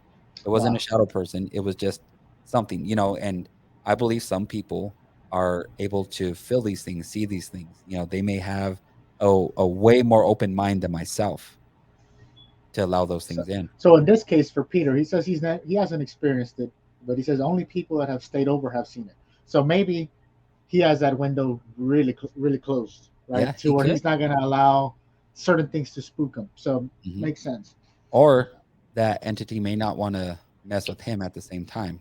Speaker 3: It wasn't a
Speaker 2: Wow.
Speaker 3: shadow person. It was just something. And I believe some people are able to feel these things, see these things. They may have a way more open mind than myself to allow those
Speaker 2: So,
Speaker 3: things in.
Speaker 2: so in this case, for Peter, he says he hasn't experienced it, but he says only people that have stayed over have seen it. So maybe he has that window really closed,
Speaker 3: Yeah,
Speaker 2: right, to
Speaker 3: he
Speaker 2: where
Speaker 3: could.
Speaker 2: he's not going to allow certain things to spook him. So
Speaker 3: Mhm.
Speaker 2: makes sense.
Speaker 3: Or that entity may not want to mess with him at the same time.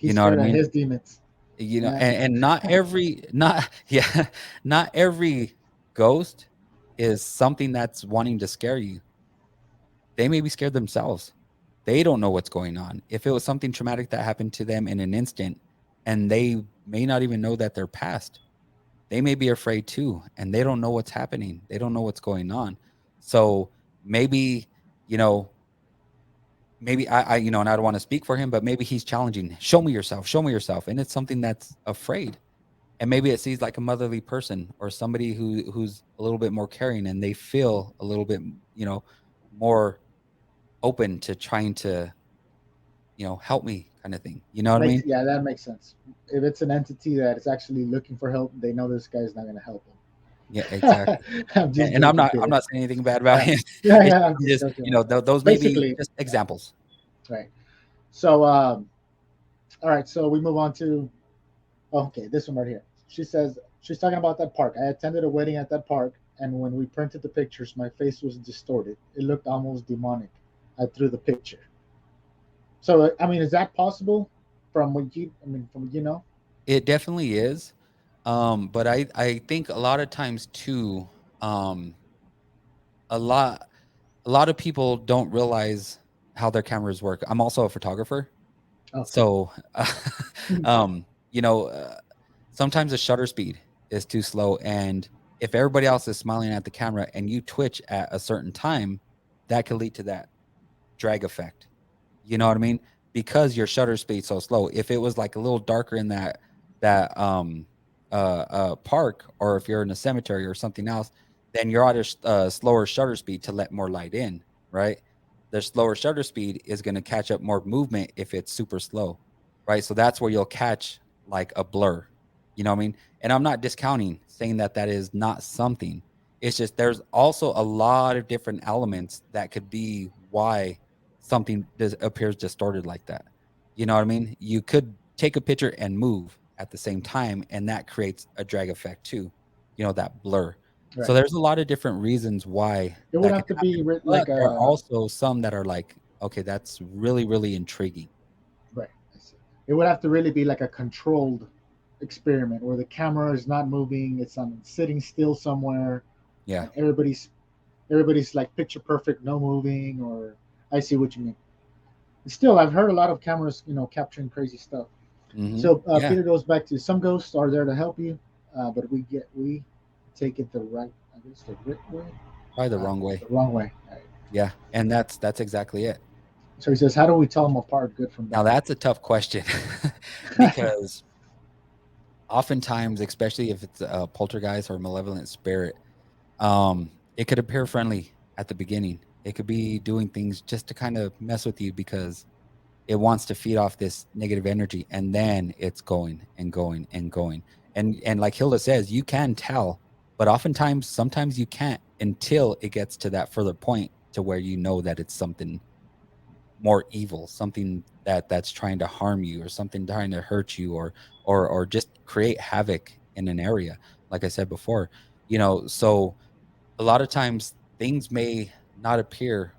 Speaker 3: You
Speaker 2: He's
Speaker 3: know what I
Speaker 2: scared of
Speaker 3: mean?
Speaker 2: his demons. Yeah.
Speaker 3: And not every not yeah, not every ghost is something that's wanting to scare you. They may be scared themselves. They don't know what's going on. If it was something traumatic that happened to them in an instant, and they may not even know that they're past, they may be afraid too, and they don't know what's happening. They don't know what's going on. So maybe, you know, maybe and I don't want to speak for him, but maybe he's challenging. Show me yourself, and it's something that's afraid. And maybe it sees like a motherly person or somebody who's a little bit more caring, and they feel a little bit, more open to trying to, help me kind of thing. You know what I
Speaker 2: Makes
Speaker 3: mean?
Speaker 2: Yeah, that makes sense. If it's an entity that is actually looking for help, they know this guy's not going to help
Speaker 3: Yeah,
Speaker 2: them.
Speaker 3: exactly.
Speaker 2: I'm just
Speaker 3: And I'm
Speaker 2: joking,
Speaker 3: not
Speaker 2: Peter.
Speaker 3: saying anything bad about
Speaker 2: Yeah,
Speaker 3: him.
Speaker 2: yeah,
Speaker 3: It's
Speaker 2: yeah. I'm
Speaker 3: I'm
Speaker 2: just
Speaker 3: just,
Speaker 2: joking.
Speaker 3: those may be
Speaker 2: Basically,
Speaker 3: just examples.
Speaker 2: right. So, all right. So we move on to okay, this one right here. She says she's talking about that park. I attended a wedding at that park, and when we printed the pictures, my face was distorted. It looked almost demonic. I threw the picture. So, I mean, is that possible? From what you, I mean, from what you know?
Speaker 3: It definitely is. But I think a lot of times too, um, a lot a lot of people don't realize how their cameras work. I'm also a photographer.
Speaker 2: Okay.
Speaker 3: So, um, you know, uh, sometimes the shutter speed is too slow, and if everybody else is smiling at the camera and you twitch at a certain time, that could lead to that drag effect. You know what I mean? Because your shutter speed's so slow. If it was like a little darker in that park, or if you're in a cemetery or something else, then you're at a slower shutter speed to let more light in, right? The slower shutter speed is going to catch up more movement if it's super slow, right? So that's where you'll catch like a blur. You know what I mean? And I'm not discounting saying that that is not something. It's just there's also a lot of different elements that could be why something appears distorted like that. You know what I mean? You could take a picture and move at the same time, and that creates a drag effect too. You know, that blur. So
Speaker 2: Right.
Speaker 3: there's a lot of different reasons why
Speaker 2: It would
Speaker 3: that could
Speaker 2: have to be
Speaker 3: happen.
Speaker 2: like
Speaker 3: But there are
Speaker 2: a
Speaker 3: also some that are like, okay, that's really, really intriguing.
Speaker 2: right. I see. It would have to really be like a controlled experiment where the camera is not moving, it's on sitting still somewhere,
Speaker 3: Yeah.
Speaker 2: and everybody's like picture perfect, no moving. Or I see what you mean. Still, I've heard a lot of cameras, capturing crazy stuff. So
Speaker 3: Yeah.
Speaker 2: Peter goes back to some ghosts are there to help you, but we take it the right, I guess the right way,
Speaker 3: Probably the
Speaker 2: uh,
Speaker 3: wrong way.
Speaker 2: the wrong way. Right.
Speaker 3: Yeah. And that's exactly it.
Speaker 2: So he says, how do we tell them apart, good from
Speaker 3: Now
Speaker 2: bad?
Speaker 3: that's a tough question because oftentimes, especially if it's a poltergeist or malevolent spirit, it could appear friendly at the beginning. It could be doing things just to kind of mess with you because it wants to feed off this negative energy, and then it's going and going and going. And like Hilda says, you can tell, but oftentimes, sometimes you can't until it gets to that further point to where you know that it's something more evil, something that's trying to harm you or something trying to hurt you or just create havoc in an area. Like I said before, so a lot of times things may not appear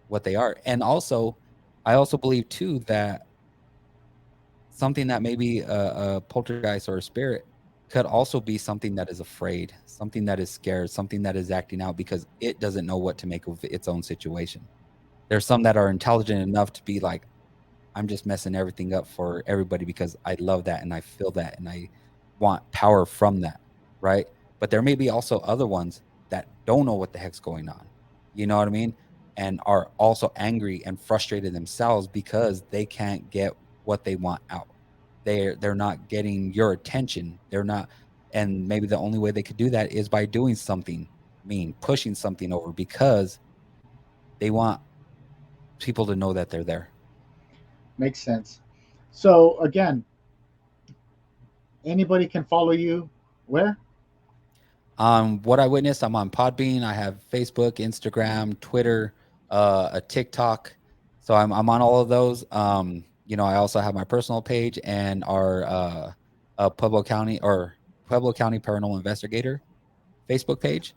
Speaker 3: what they are. And also, I also believe too that something that maybe a poltergeist or a spirit could also be something that is afraid, something that is scared, something that is acting out because it doesn't know what to make of its own situation. There's some that are intelligent enough to be like, I'm just messing everything up for everybody because I love that and I feel that and I want power from that, right? But there may be also other ones that don't know what the heck's going on. You know what I mean? And are also angry and frustrated themselves because they can't get what they want out. They're not getting your attention. They're not, and maybe the only way they could do that is by doing something mean, pushing something over because they want people to know that they're there.
Speaker 2: Makes sense. So again, anybody can follow you where?
Speaker 3: What I witnessed, I'm on Podbean. I have Facebook, Instagram, Twitter, a TikTok. So I'm on all of those. I also have my personal page and our Pueblo County Paranormal Investigator Facebook page.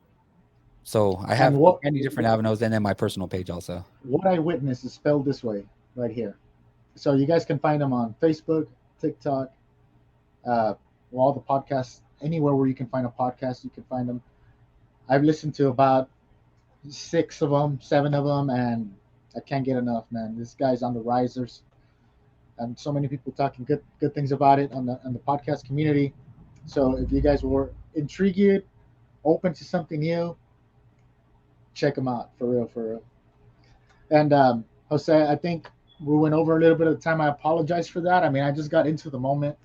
Speaker 3: So I
Speaker 2: And
Speaker 3: have
Speaker 2: what
Speaker 3: many different avenues, and then my personal page also.
Speaker 2: what I witnessed is spelled this way right here. So you guys can find them on Facebook, TikTok, uh, all the podcasts, anywhere where you can find a podcast, you can find them. I've listened to about six of them, seven of them, and I can't get enough, man. This guy's on the risers, and so many people talking good things about it on the podcast community. So if you guys were intrigued, open to something new, check them out for real, for real. And Jose, I think we went over a little bit of the time. I apologize for that. I mean, I just got into the moment.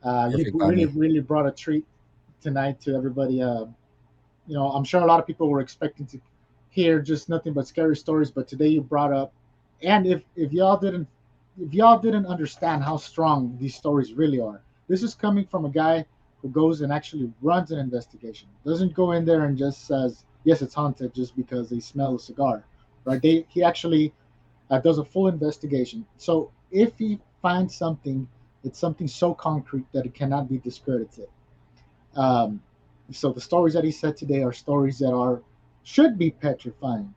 Speaker 2: You
Speaker 3: Perfect by
Speaker 2: really,
Speaker 3: me.
Speaker 2: really brought a treat tonight to everybody. I'm sure a lot of people were expecting to hear just nothing but scary stories, but today you brought up, and if y'all didn't understand how strong these stories really are, this is coming from a guy who goes and actually runs an investigation. Doesn't go in there and just says yes, it's haunted just because they smell a cigar, right? He actually does a full investigation. So if he finds something, it's something so concrete that it cannot be discredited. Um, so the stories that he said today are stories that are should be petrifying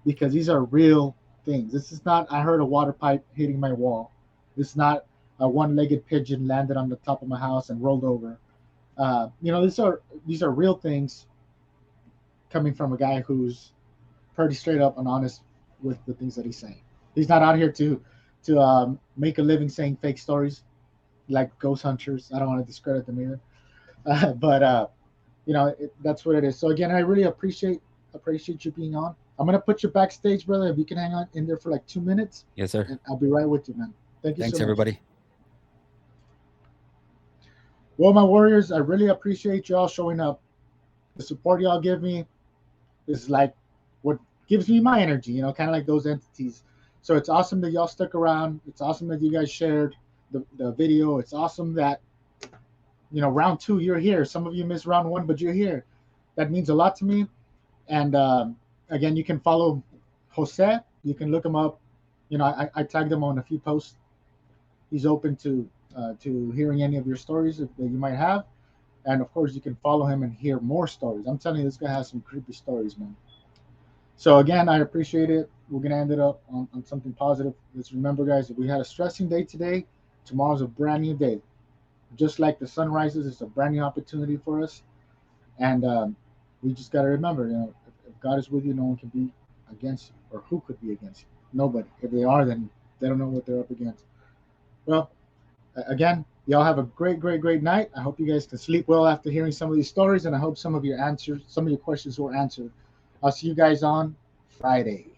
Speaker 2: because these are real things. This is not I heard a water pipe hitting my wall. This is not a one-legged pigeon landed on the top of my house and rolled over. These are real things coming from a guy who's pretty straight up and honest with the things that he's saying. He's not out here to make a living saying fake stories. like ghost hunters. I don't want to discredit them either. But that's what it is. So again, I really appreciate you being on. I'm gonna put you backstage, brother. If you can hang on in there for like 2 minutes,
Speaker 3: Yes, sir.
Speaker 2: and I'll be right with you, man. Thank you so
Speaker 3: Thanks,
Speaker 2: much.
Speaker 3: everybody.
Speaker 2: Well, my warriors, I really appreciate y'all showing up. The support y'all give me is like what gives me my energy, kind of like those entities. So it's awesome that y'all stuck around. It's awesome that you guys shared the video. It's awesome that round two you're here. Some of you missed round one, but you're here. That means a lot to me. And again, you can follow Jose. You can look him up. I tagged him on a few posts. He's open to hearing any of your stories that you might have. And of course, you can follow him and hear more stories. I'm telling you, this guy has some creepy stories, man. So again, I appreciate it. We're gonna end it up on something positive. Let's remember, guys, if we had a stressing day today, tomorrow's a brand new day. Just like the sun rises, it's a brand new opportunity for us. And we just got to remember, if God is with you, no one can be against you. Or who could be against you? Nobody. If they are, then they don't know what they're up against. Well, again, y'all have a great, great, great night. I hope you guys can sleep well after hearing some of these stories, and I hope some of your questions were answered. I'll see you guys on Friday.